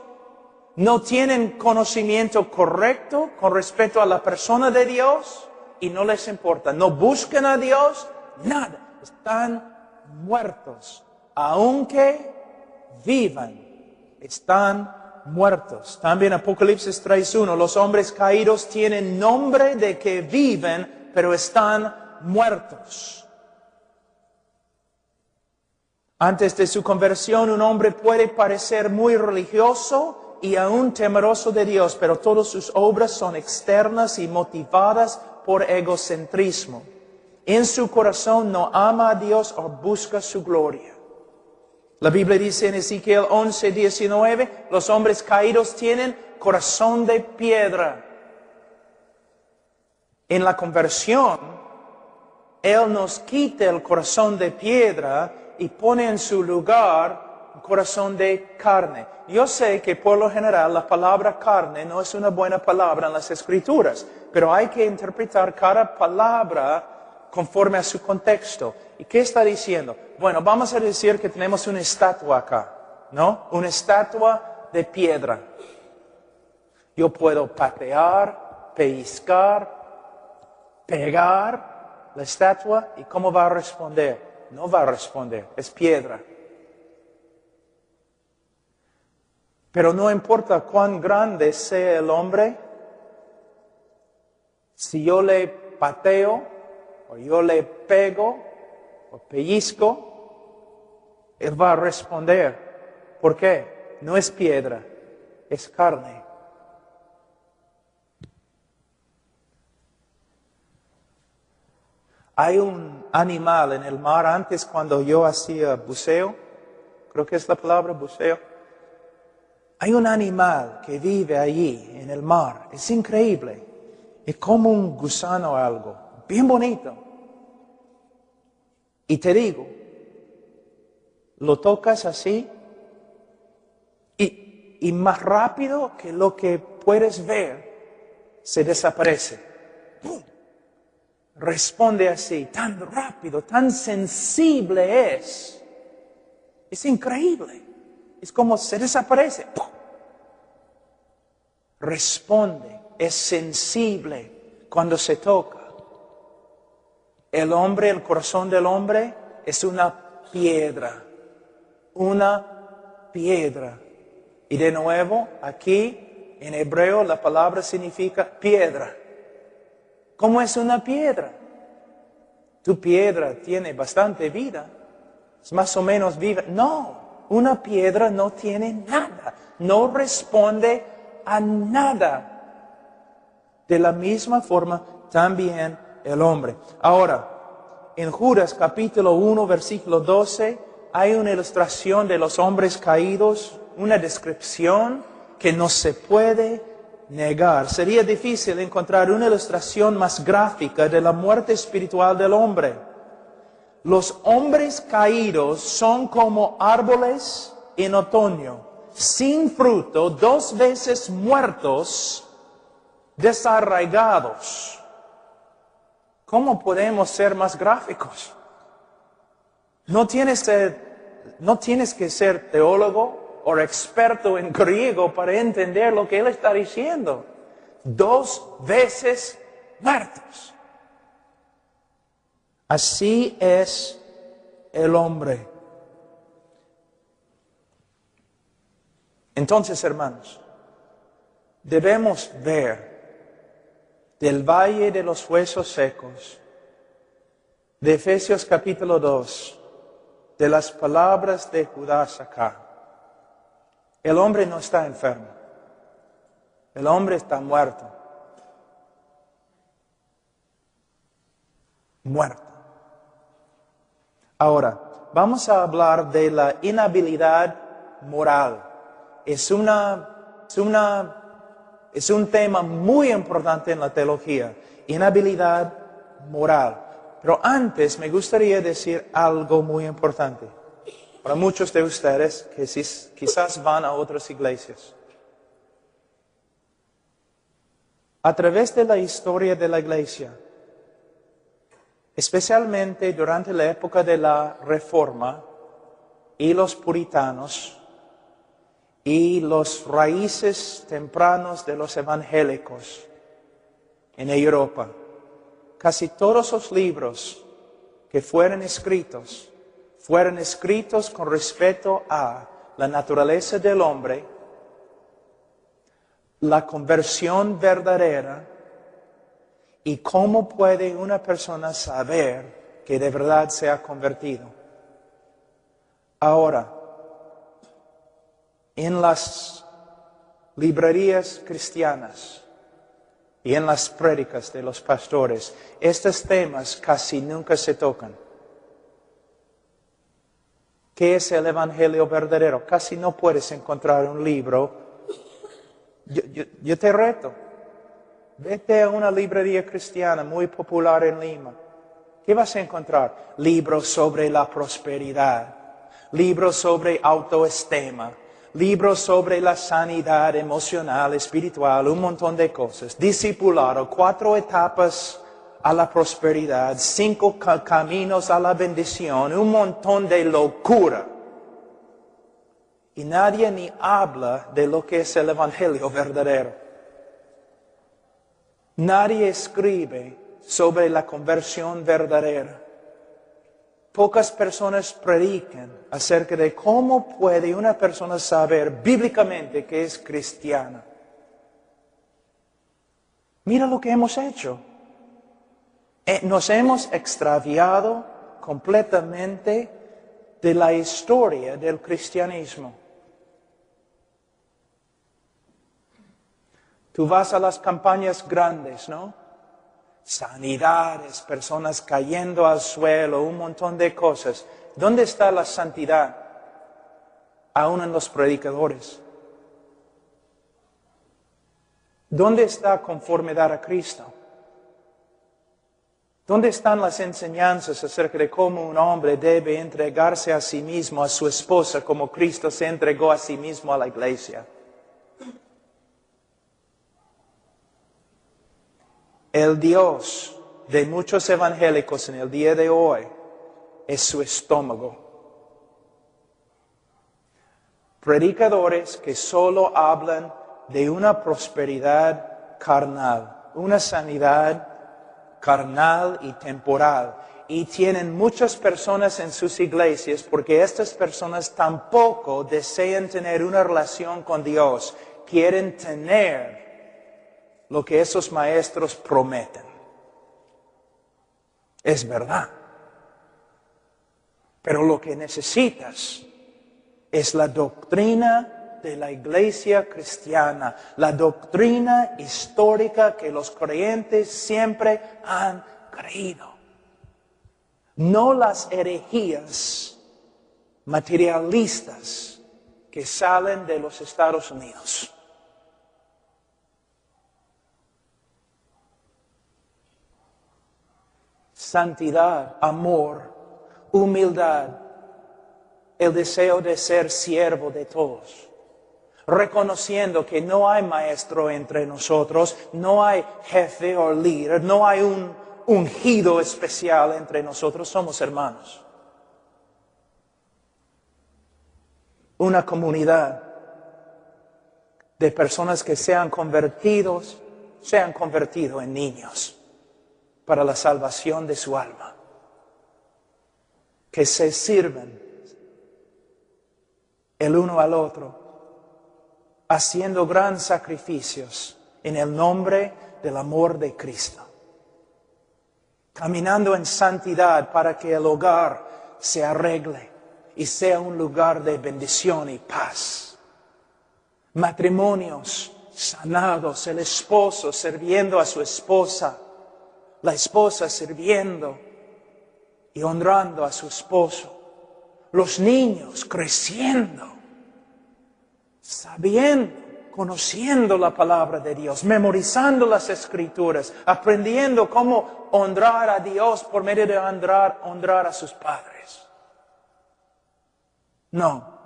No tienen conocimiento correcto con respecto a la persona de Dios y no les importa. No buscan a Dios, nada. Están muertos. Aunque vivan, están muertos. También Apocalipsis 3:1, los hombres caídos tienen nombre de que viven, pero están muertos. Antes de su conversión, un hombre puede parecer muy religioso y aún temeroso de Dios, pero todas sus obras son externas y motivadas por egocentrismo. En su corazón no ama a Dios o busca su gloria. La Biblia dice en Ezequiel 11:19, los hombres caídos tienen corazón de piedra. En la conversión, Él nos quita el corazón de piedra y pone en su lugar un corazón de carne. Yo sé que por lo general la palabra carne no es una buena palabra en las Escrituras, pero hay que interpretar cada palabra conforme a su contexto. ¿Y qué está diciendo? Bueno, vamos a decir que tenemos una estatua acá, ¿no? Una estatua de piedra. Yo puedo patear, pellizcar, pegar la estatua, ¿y cómo va a responder? No va a responder, es piedra. Pero no importa cuán grande sea el hombre, si yo le pateo, o yo le pego, o pellizco, él va a responder. ¿Por qué? No es piedra, es carne. Hay un animal en el mar, antes cuando yo hacía buceo, creo que es la palabra buceo, hay un animal que vive allí en el mar, es increíble, es como un gusano o algo, bien bonito. Y te digo, lo tocas así y más rápido que lo que puedes ver, se desaparece. ¡Pum! responde así, tan rápido, tan sensible es. Es increíble. Es como se desaparece. ¡Pum! Responde, es sensible cuando se toca. El hombre, el corazón del hombre es una piedra. Una piedra. Y de nuevo, aquí en hebreo la palabra significa piedra. ¿Cómo es una piedra? Tu piedra tiene bastante vida. Es más o menos viva. No, una piedra no tiene nada. No responde a nada. De la misma forma, también el hombre. Ahora, en Judas capítulo 1, versículo 12, hay una ilustración de los hombres caídos, una descripción que no se puede negar. Sería difícil encontrar una ilustración más gráfica de la muerte espiritual del hombre. Los hombres caídos son como árboles en otoño, sin fruto, 2 veces muertos, desarraigados. ¿Cómo podemos ser más gráficos? No tienes que ser teólogo o experto en griego para entender lo que él está diciendo. 2 veces muertos. Así es el hombre. Entonces, hermanos, debemos ver del valle de los huesos secos, de Efesios capítulo 2, de las palabras de Judas acá. El hombre no está enfermo. El hombre está muerto. Muerto. Ahora, vamos a hablar de la inhabilidad moral. Es un tema muy importante en la teología. Inhabilidad moral. Pero antes me gustaría decir algo muy importante. Para muchos de ustedes que quizás van a otras iglesias. A través de la historia de la iglesia, especialmente durante la época de la Reforma y los puritanos y los raíces tempranos de los evangélicos en Europa, casi todos los libros que fueron escritos con respecto a la naturaleza del hombre, la conversión verdadera y cómo puede una persona saber que de verdad se ha convertido. Ahora, en las librerías cristianas y en las prédicas de los pastores, estos temas casi nunca se tocan. ¿Qué es el evangelio verdadero? Casi no puedes encontrar un libro. Yo te reto. Vete a una librería cristiana muy popular en Lima. ¿Qué vas a encontrar? Libros sobre la prosperidad, libros sobre autoestima, libros sobre la sanidad emocional, espiritual, un montón de cosas. Discipulado, 4 etapas a la prosperidad, 5 caminos a la bendición, un montón de locura. Y nadie ni habla de lo que es el evangelio verdadero. Nadie escribe sobre la conversión verdadera. Pocas personas predican acerca de cómo puede una persona saber bíblicamente que es cristiana. Mira lo que hemos hecho. Nos hemos extraviado completamente de la historia del cristianismo. Tú vas a las campañas grandes, ¿no? Sanidades, personas cayendo al suelo, un montón de cosas. ¿Dónde está la santidad? Aún en los predicadores. ¿Dónde está conformidad a Cristo? ¿Dónde están las enseñanzas acerca de cómo un hombre debe entregarse a sí mismo, a su esposa, como Cristo se entregó a sí mismo a la iglesia? El Dios de muchos evangélicos en el día de hoy es su estómago. Predicadores que solo hablan de una prosperidad carnal, una sanidad carnal y temporal. Y tienen muchas personas en sus iglesias porque estas personas tampoco desean tener una relación con Dios. Quieren tener lo que esos maestros prometen. Es verdad. Pero lo que necesitas es la doctrina de la iglesia cristiana, la doctrina histórica que los creyentes siempre han creído. No las herejías materialistas que salen de los Estados Unidos. Santidad, amor, humildad, el deseo de ser siervo de todos, reconociendo que no hay maestro entre nosotros, no hay jefe o líder, no hay un ungido especial entre nosotros, somos hermanos. Una comunidad de personas que se han convertido en niños para la salvación de su alma, que se sirven el uno al otro, haciendo grandes sacrificios en el nombre del amor de Cristo. Caminando en santidad para que el hogar se arregle y sea un lugar de bendición y paz. Matrimonios sanados, el esposo sirviendo a su esposa, la esposa sirviendo y honrando a su esposo. Los niños creciendo, sabiendo, conociendo la palabra de Dios, memorizando las Escrituras, aprendiendo cómo honrar a Dios por medio de honrar a sus padres. No,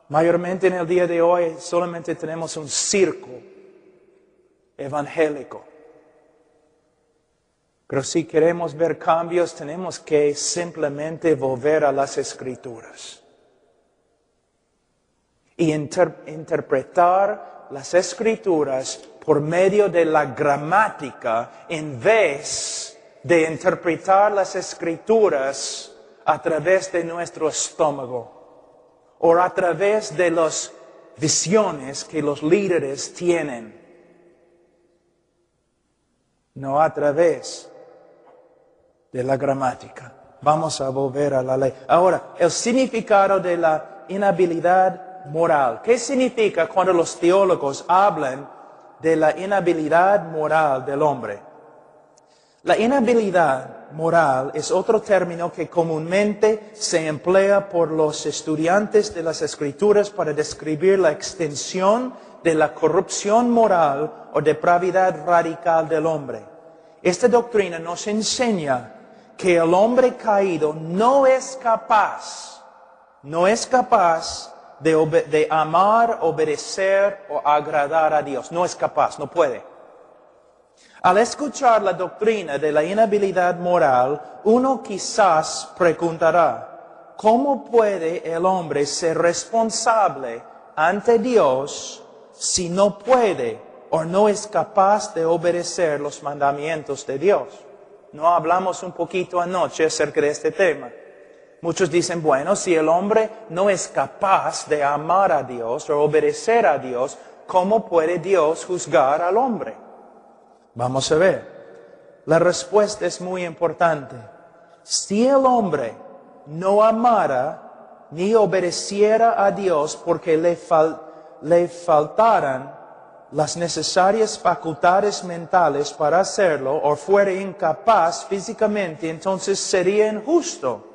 mayormente en el día de hoy solamente tenemos un circo evangélico. Pero si queremos ver cambios, tenemos que simplemente volver a las Escrituras y interpretar las Escrituras por medio de la gramática en vez de interpretar las Escrituras a través de nuestro estómago o a través de las visiones que los líderes tienen. No a través de la gramática. Vamos a volver a la ley. Ahora, el significado de la inhabilidad moral. ¿Qué significa cuando los teólogos hablan de la inhabilidad moral del hombre? La inhabilidad moral es otro término que comúnmente se emplea por los estudiantes de las Escrituras para describir la extensión de la corrupción moral o depravidad radical del hombre. Esta doctrina nos enseña que el hombre caído no es capaz de amar, obedecer o agradar a Dios. No es capaz, no puede. Al escuchar la doctrina de la inhabilidad moral, uno quizás preguntará, ¿cómo puede el hombre ser responsable ante Dios si no puede o no es capaz de obedecer los mandamientos de Dios? No hablamos un poquito anoche acerca de este tema. Muchos dicen, bueno, si el hombre no es capaz de amar a Dios o obedecer a Dios, ¿cómo puede Dios juzgar al hombre? Vamos a ver. La respuesta es muy importante. Si el hombre no amara ni obedeciera a Dios porque le faltaran las necesarias facultades mentales para hacerlo o fuera incapaz físicamente, entonces sería injusto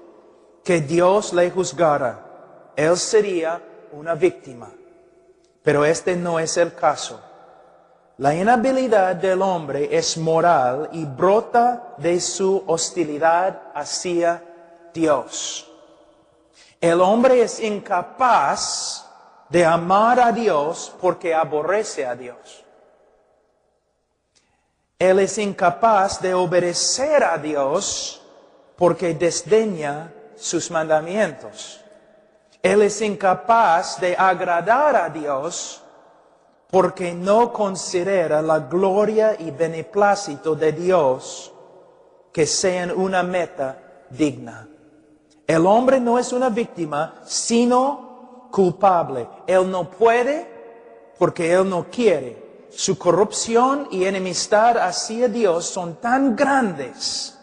que Dios le juzgara. Él sería una víctima. Pero este no es el caso. La inhabilidad del hombre es moral y brota de su hostilidad hacia Dios. El hombre es incapaz de amar a Dios porque aborrece a Dios. Él es incapaz de obedecer a Dios porque desdeña sus mandamientos. Él es incapaz de agradar a Dios porque no considera la gloria y beneplácito de Dios que sean una meta digna. El hombre no es una víctima, sino culpable. Él no puede porque él no quiere. Su corrupción y enemistad hacia Dios son tan grandes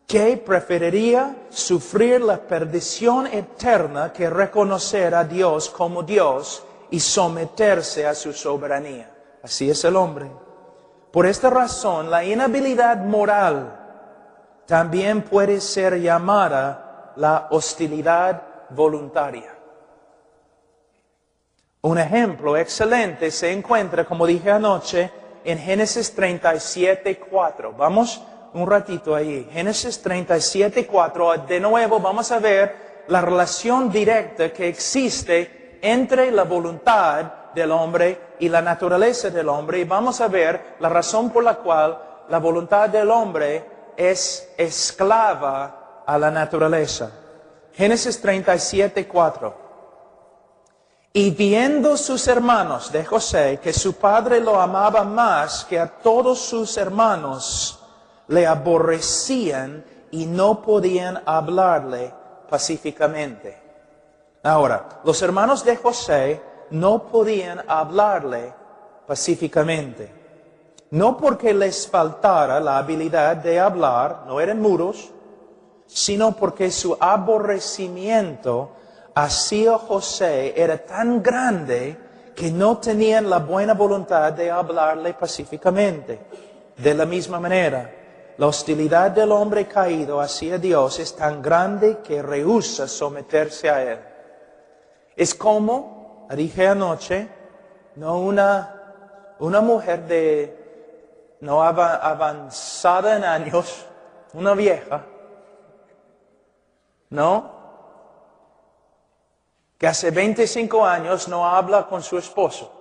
que preferiría sufrir la perdición eterna que reconocer a Dios como Dios y someterse a su soberanía. Así es el hombre. Por esta razón, la inhabilidad moral también puede ser llamada la hostilidad voluntaria. Un ejemplo excelente se encuentra, como dije anoche, en Génesis 37:4. Vamos un ratito ahí. Génesis 37:4. De nuevo vamos a ver la relación directa que existe entre la voluntad del hombre y la naturaleza del hombre. Y vamos a ver la razón por la cual la voluntad del hombre es esclava a la naturaleza. Génesis 37:4. Y viendo sus hermanos de José que su padre lo amaba más que a todos sus hermanos, le aborrecían y no podían hablarle pacíficamente. Ahora, los hermanos de José no podían hablarle pacíficamente. No porque les faltara la habilidad de hablar, no eran mudos, sino porque su aborrecimiento hacia José era tan grande que no tenían la buena voluntad de hablarle pacíficamente. De la misma manera, la hostilidad del hombre caído hacia Dios es tan grande que rehúsa someterse a Él. Es como, dije anoche, no una mujer no avanzada en años, una vieja, ¿no? Que hace 25 años no habla con su esposo.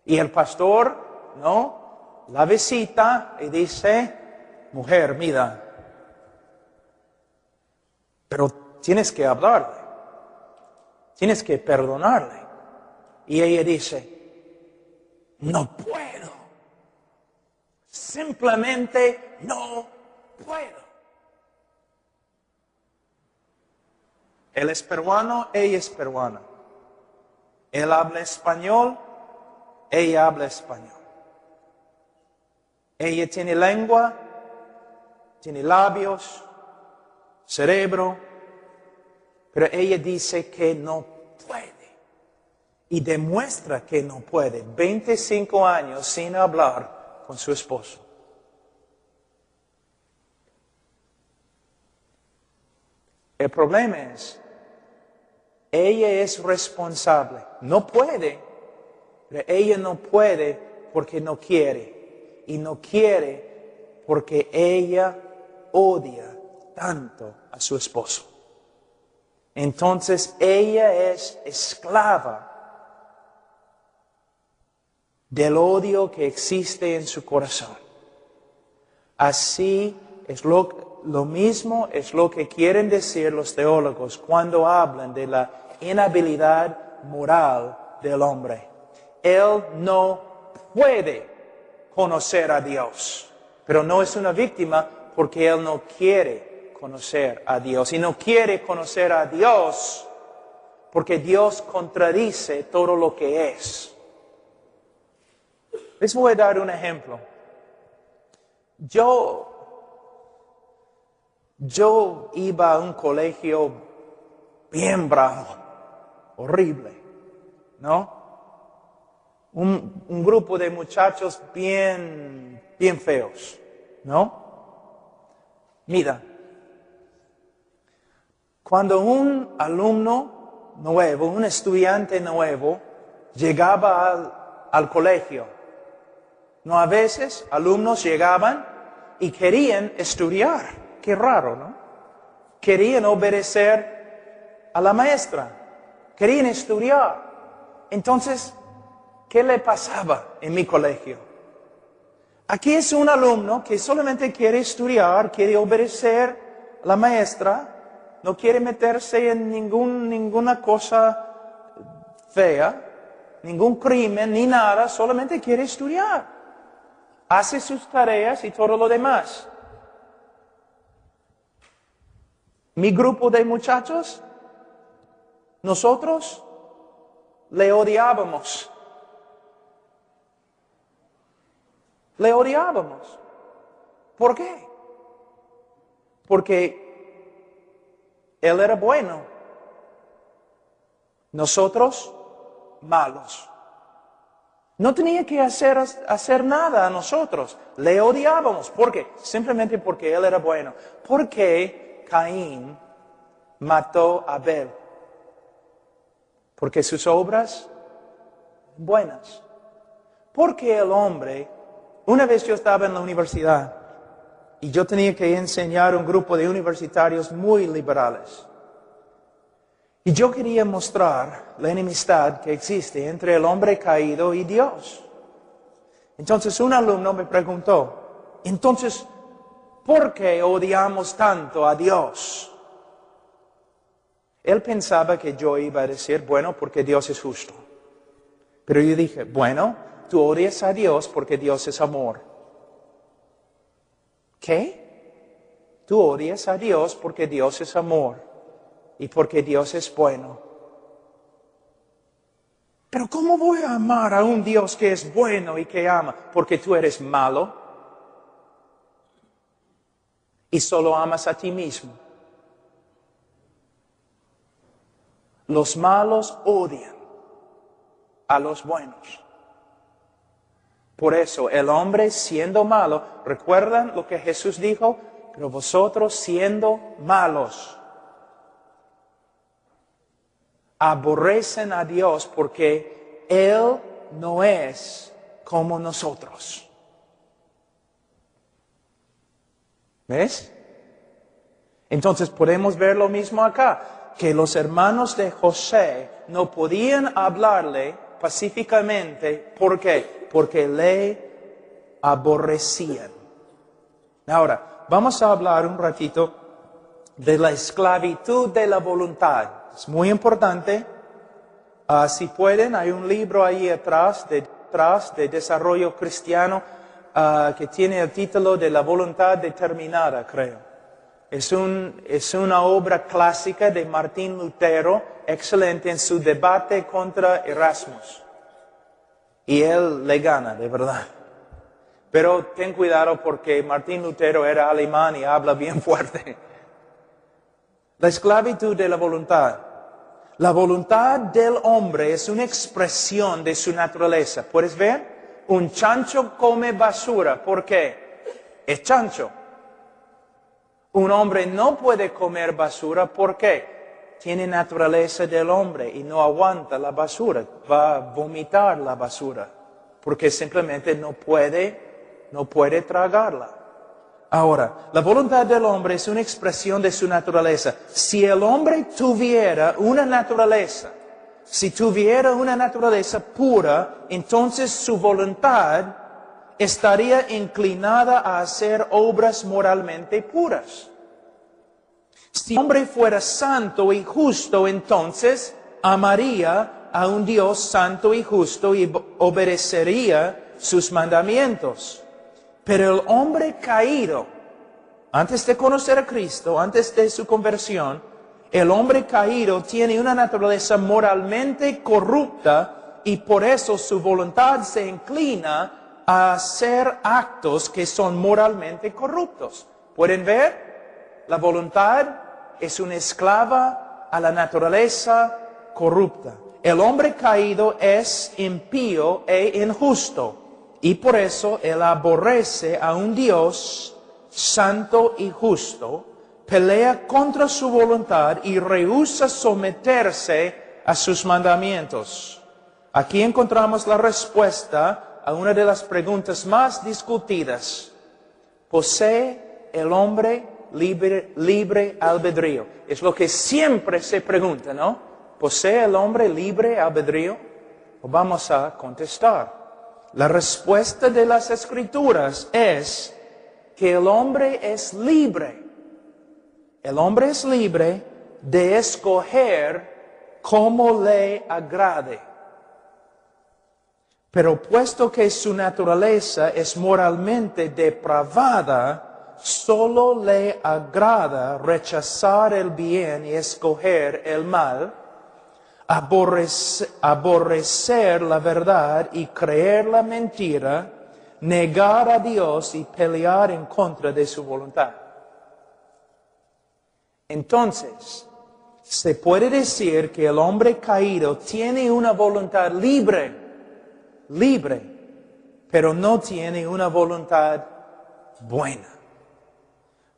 Y el pastor, ¿no? La visita y dice, mujer, mira, pero tienes que hablarle, tienes que perdonarle. Y ella dice, no puedo, simplemente no puedo. Él es peruano, ella es peruana. Él habla español, ella habla español. Ella tiene lengua, tiene labios, cerebro, pero ella dice que no puede. Y demuestra que no puede. 25 años sin hablar con su esposo. El problema es, ella es responsable. No puede, pero ella no puede porque no quiere. Y no quiere porque ella odia tanto a su esposo. Entonces ella es esclava del odio que existe en su corazón. Así es lo mismo es lo que quieren decir los teólogos cuando hablan de la inhabilidad moral del hombre. Él no puede conocer a Dios, pero no es una víctima porque él no quiere conocer a Dios. Y no quiere conocer a Dios porque Dios contradice todo lo que es. Les voy a dar un ejemplo. Yo iba a un colegio bien bravo, horrible, ¿no? Un grupo de muchachos bien feos, ¿no? Mira, cuando un alumno nuevo, un estudiante nuevo, llegaba al colegio, no, a veces alumnos llegaban y querían estudiar. Qué raro, ¿no? Querían obedecer a la maestra. Querían estudiar. Entonces, ¿qué le pasaba en mi colegio? Aquí es un alumno que solamente quiere estudiar, quiere obedecer a la maestra, no quiere meterse en ninguna cosa fea, ningún crimen, ni nada, solamente quiere estudiar. Hace sus tareas y todo lo demás. Mi grupo de muchachos, nosotros le odiábamos. Le odiábamos. ¿Por qué? Porque él era bueno. Nosotros, malos. No tenía que hacer nada a nosotros. Le odiábamos. ¿Por qué? Simplemente porque él era bueno. ¿Por qué Caín mató a Abel? Porque sus obras buenas. Porque el hombre, una vez yo estaba en la universidad y yo tenía que enseñar a un grupo de universitarios muy liberales. Y yo quería mostrar la enemistad que existe entre el hombre caído y Dios. Entonces un alumno me preguntó, entonces, ¿por qué odiamos tanto a Dios? Él pensaba que yo iba a decir, bueno, porque Dios es justo. Pero yo dije, bueno, tú odias a Dios porque Dios es amor. ¿Qué? Tú odias a Dios porque Dios es amor y porque Dios es bueno. Pero ¿cómo voy a amar a un Dios que es bueno y que ama? Porque tú eres malo y solo amas a ti mismo. Los malos odian a los buenos. Por eso el hombre siendo malo, ¿recuerdan lo que Jesús dijo? Pero vosotros siendo malos, aborrecen a Dios porque Él no es como nosotros. ¿Ves? Entonces podemos ver lo mismo acá, que los hermanos de José no podían hablarle pacíficamente. ¿Por qué? Porque le aborrecían. Ahora, vamos a hablar un ratito de la esclavitud de la voluntad. Es muy importante. Si pueden, hay un libro ahí atrás de desarrollo cristiano que tiene el título de La voluntad determinada, creo. Es una obra clásica de Martín Lutero, excelente en su debate contra Erasmus. Y él le gana, de verdad. Pero ten cuidado porque Martín Lutero era alemán y habla bien fuerte. La esclavitud de la voluntad. La voluntad del hombre es una expresión de su naturaleza. ¿Puedes ver? Un chancho come basura. ¿Por qué? Es chancho. Un hombre no puede comer basura. ¿Por qué? Tiene naturaleza del hombre y no aguanta la basura. Va a vomitar la basura. Porque simplemente no puede tragarla. Ahora, la voluntad del hombre es una expresión de su naturaleza. Si el hombre tuviera una naturaleza pura, entonces su voluntad estaría inclinada a hacer obras moralmente puras. Si el hombre fuera santo y justo, entonces amaría a un Dios santo y justo y obedecería sus mandamientos. Pero el hombre caído, antes de conocer a Cristo, antes de su conversión, el hombre caído tiene una naturaleza moralmente corrupta y por eso su voluntad se inclina a hacer actos que son moralmente corruptos. ¿Pueden ver? La voluntad es una esclava a la naturaleza corrupta. El hombre caído es impío e injusto. Y por eso él aborrece a un Dios santo y justo, pelea contra su voluntad y rehúsa someterse a sus mandamientos. Aquí encontramos la respuesta a una de las preguntas más discutidas. ¿Posee el hombre libre albedrío? Es lo que siempre se pregunta, ¿no? ¿Posee el hombre libre albedrío? Vamos a contestar. La respuesta de las Escrituras es que el hombre es libre. El hombre es libre de escoger cómo le agrade. Pero puesto que su naturaleza es moralmente depravada, solo le agrada rechazar el bien y escoger el mal, aborrecer la verdad y creer la mentira, negar a Dios y pelear en contra de su voluntad. Entonces, se puede decir que el hombre caído tiene una voluntad libre, pero no tiene una voluntad buena.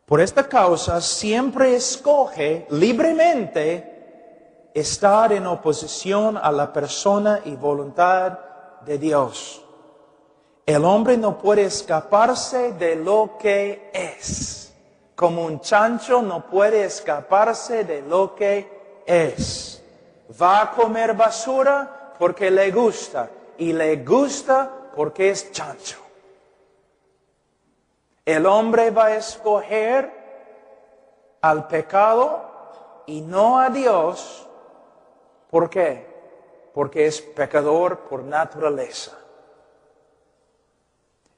Por esta causa siempre escoge libremente estar en oposición a la persona y voluntad de Dios. El hombre no puede escaparse de lo que es. Como un chancho no puede escaparse de lo que es. Va a comer basura porque le gusta. Y le gusta porque es chancho. El hombre va a escoger al pecado y no a Dios. ¿Por qué? Porque es pecador por naturaleza.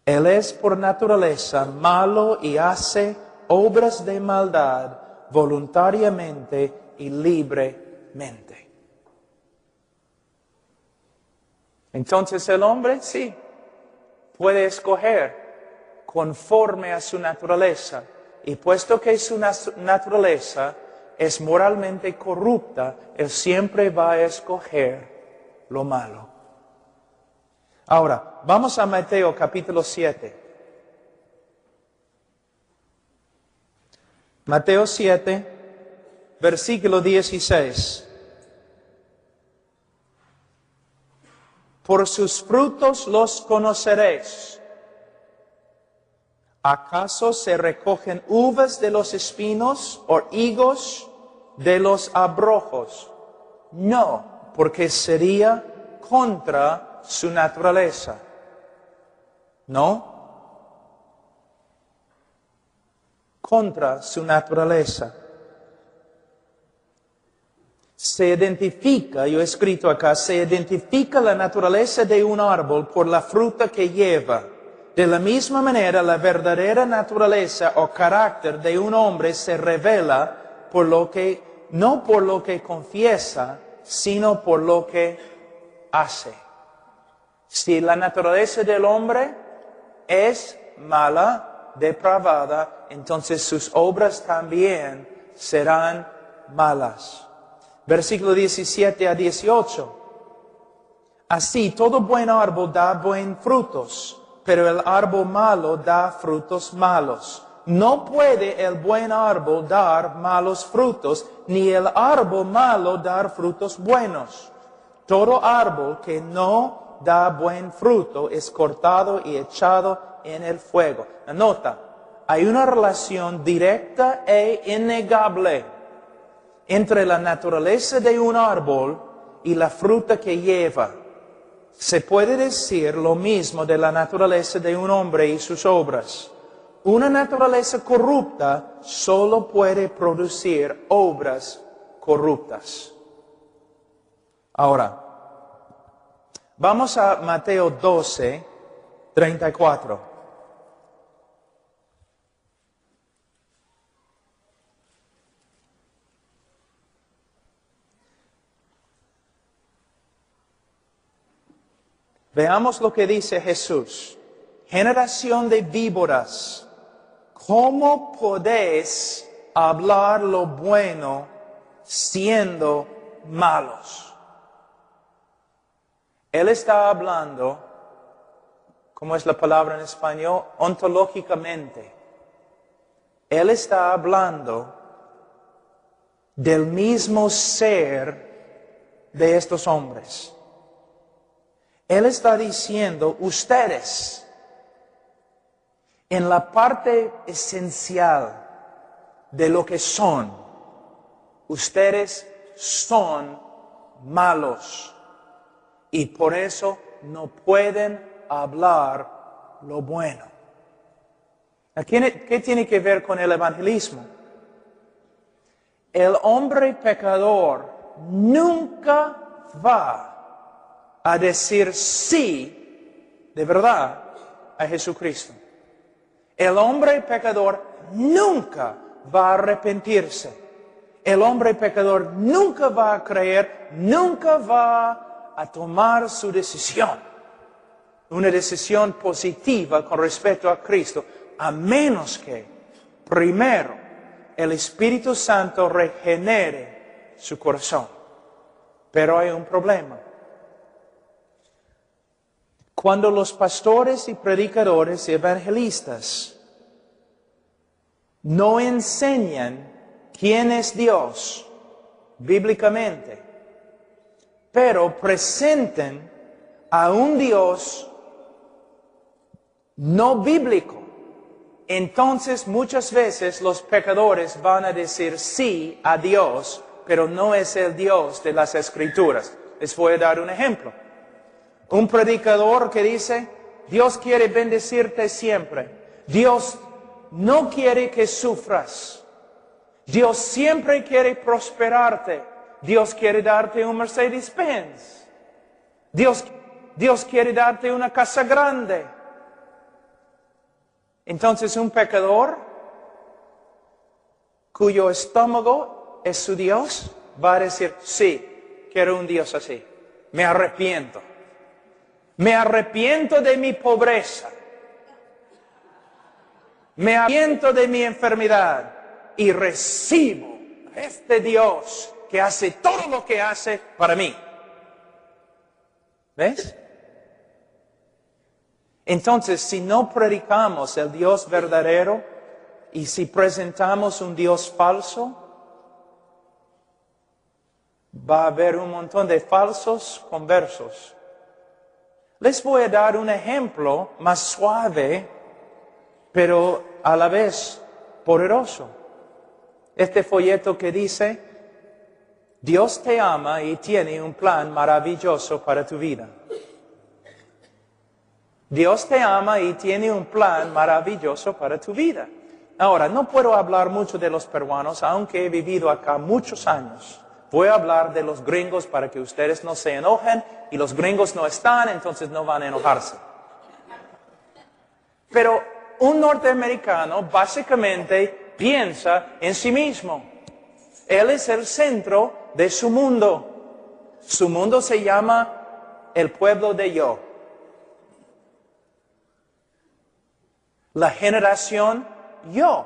Él es por naturaleza malo y hace obras de maldad voluntariamente y libremente. Entonces el hombre sí puede escoger conforme a su naturaleza. Y puesto que su naturaleza es moralmente corrupta, él siempre va a escoger lo malo. Ahora, vamos a Mateo capítulo 7. Mateo 7, versículo 16. Por sus frutos los conoceréis. ¿Acaso se recogen uvas de los espinos o higos de los abrojos? No, porque sería contra su naturaleza. ¿No? Contra su naturaleza. Se identifica, yo he escrito acá, se identifica la naturaleza de un árbol por la fruta que lleva. De la misma manera, la verdadera naturaleza o carácter de un hombre se revela por lo que, no por lo que confiesa, sino por lo que hace. Si la naturaleza del hombre es mala, depravada, entonces sus obras también serán malas. Versículo 17 a 18. Así, todo buen árbol da buen frutos, pero el árbol malo da frutos malos. No puede el buen árbol dar malos frutos, ni el árbol malo dar frutos buenos. Todo árbol que no da buen fruto es cortado y echado en el fuego. Nota, hay una relación directa e innegable entre la naturaleza de un árbol y la fruta que lleva. Se puede decir lo mismo de la naturaleza de un hombre y sus obras. Una naturaleza corrupta solo puede producir obras corruptas. Ahora, vamos a Mateo 12, 34. Veamos lo que dice Jesús. Generación de víboras, ¿cómo podéis hablar lo bueno siendo malos? Él está hablando, ¿cómo es la palabra en español? Ontológicamente. Él está hablando del mismo ser de estos hombres. Él está diciendo, ustedes, en la parte esencial de lo que son, ustedes son malos y por eso no pueden hablar lo bueno. ¿Qué tiene que ver con el evangelismo? El hombre pecador nunca va a decir sí de verdad a Jesucristo. El hombre pecador nunca va a arrepentirse. El hombre pecador nunca va a creer, nunca va a tomar su decisión. Una decisión positiva con respecto a Cristo, a menos que, primero, el Espíritu Santo regenere su corazón. Pero hay un problema. Cuando los pastores y predicadores y evangelistas no enseñan quién es Dios bíblicamente, pero presenten a un Dios no bíblico, entonces muchas veces los pecadores van a decir sí a Dios, pero no es el Dios de las Escrituras. Les voy a dar un ejemplo. Un predicador que dice, Dios quiere bendecirte siempre. Dios no quiere que sufras. Dios siempre quiere prosperarte. Dios quiere darte un Mercedes-Benz. Dios quiere darte una casa grande. Entonces un pecador cuyo estómago es su Dios va a decir, sí, quiero un Dios así. Me arrepiento. Me arrepiento de mi pobreza. Me arrepiento de mi enfermedad y recibo a este Dios que hace todo lo que hace para mí. ¿Ves? Entonces, si no predicamos el Dios verdadero y si presentamos un Dios falso, va a haber un montón de falsos conversos. Les voy a dar un ejemplo más suave, pero a la vez poderoso. Este folleto que dice, Dios te ama y tiene un plan maravilloso para tu vida. Dios te ama y tiene un plan maravilloso para tu vida. Ahora, no puedo hablar mucho de los peruanos, aunque he vivido acá muchos años. Voy a hablar de los gringos para que ustedes no se enojen, y los gringos no están, entonces no van a enojarse. Pero un norteamericano básicamente piensa en sí mismo. Él es el centro de su mundo. Su mundo se llama el pueblo de yo. La generación yo.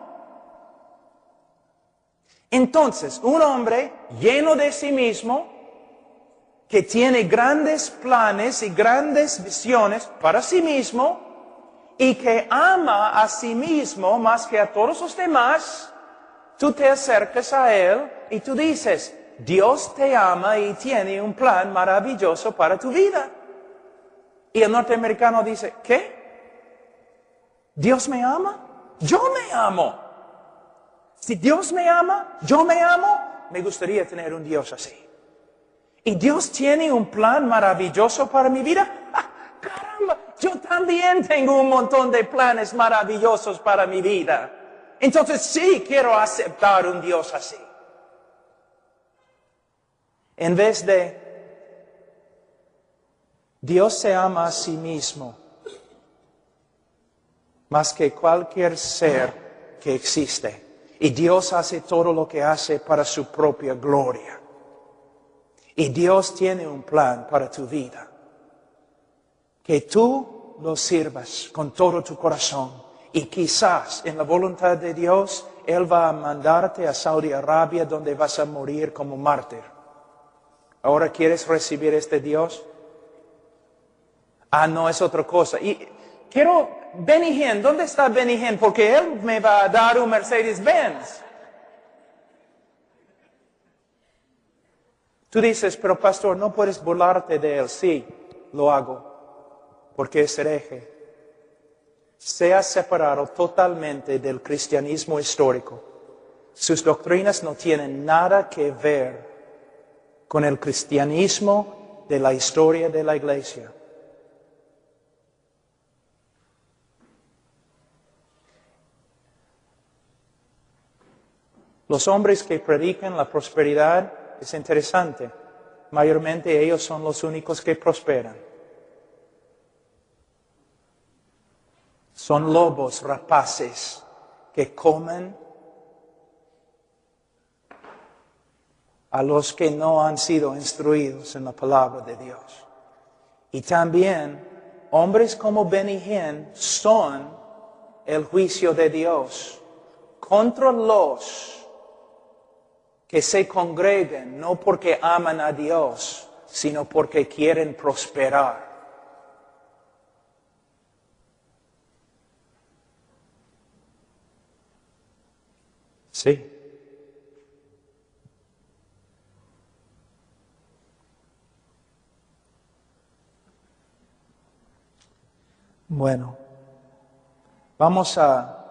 Entonces, un hombre lleno de sí mismo, que tiene grandes planes y grandes visiones para sí mismo, y que ama a sí mismo más que a todos los demás, tú te acercas a él y tú dices, Dios te ama y tiene un plan maravilloso para tu vida. Y el norteamericano dice, ¿qué? ¿Dios me ama? Yo me amo. Si Dios me ama, yo me amo, me gustaría tener un Dios así. Y Dios tiene un plan maravilloso para mi vida. ¡Ah, caramba! Yo también tengo un montón de planes maravillosos para mi vida. Entonces sí quiero aceptar un Dios así. En vez de Dios se ama a sí mismo más que cualquier ser que existe. Y Dios hace todo lo que hace para su propia gloria. Y Dios tiene un plan para tu vida. Que tú lo sirvas con todo tu corazón. Y quizás en la voluntad de Dios, Él va a mandarte a Saudi Arabia donde vas a morir como mártir. ¿Ahora quieres recibir este Dios? Ah, no, es otra cosa. Y quiero, Benny Hinn, ¿dónde está Benny Hinn? Porque él me va a dar un Mercedes-Benz. Tú dices, pero pastor, no puedes burlarte de él. Sí, lo hago, porque es hereje. Se ha separado totalmente del cristianismo histórico. Sus doctrinas no tienen nada que ver con el cristianismo de la historia de la iglesia. Los hombres que predican la prosperidad es interesante. Mayormente ellos son los únicos que prosperan. Son lobos rapaces que comen a los que no han sido instruidos en la palabra de Dios. Y también hombres como Benny Hinn son el juicio de Dios contra los que se congregan no porque aman a Dios, sino porque quieren prosperar. Sí. Bueno, vamos a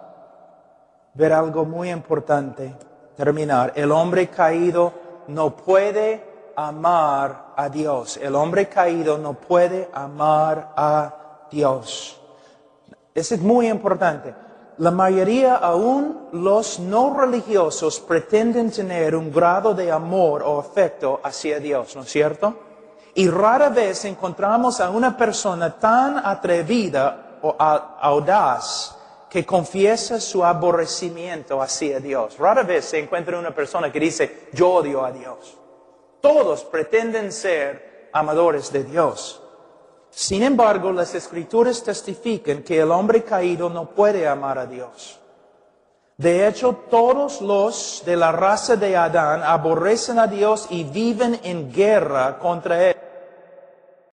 ver algo muy importante. Terminar. El hombre caído no puede amar a Dios. El hombre caído no puede amar a Dios. Eso es muy importante. La mayoría, aún los no religiosos, pretenden tener un grado de amor o afecto hacia Dios, ¿no es cierto? Y rara vez encontramos a una persona tan atrevida o audaz que confiesa su aborrecimiento hacia Dios. Rara vez se encuentra una persona que dice, yo odio a Dios. Todos pretenden ser amadores de Dios. Sin embargo, las Escrituras testifican que el hombre caído no puede amar a Dios. De hecho, todos los de la raza de Adán aborrecen a Dios y viven en guerra contra él.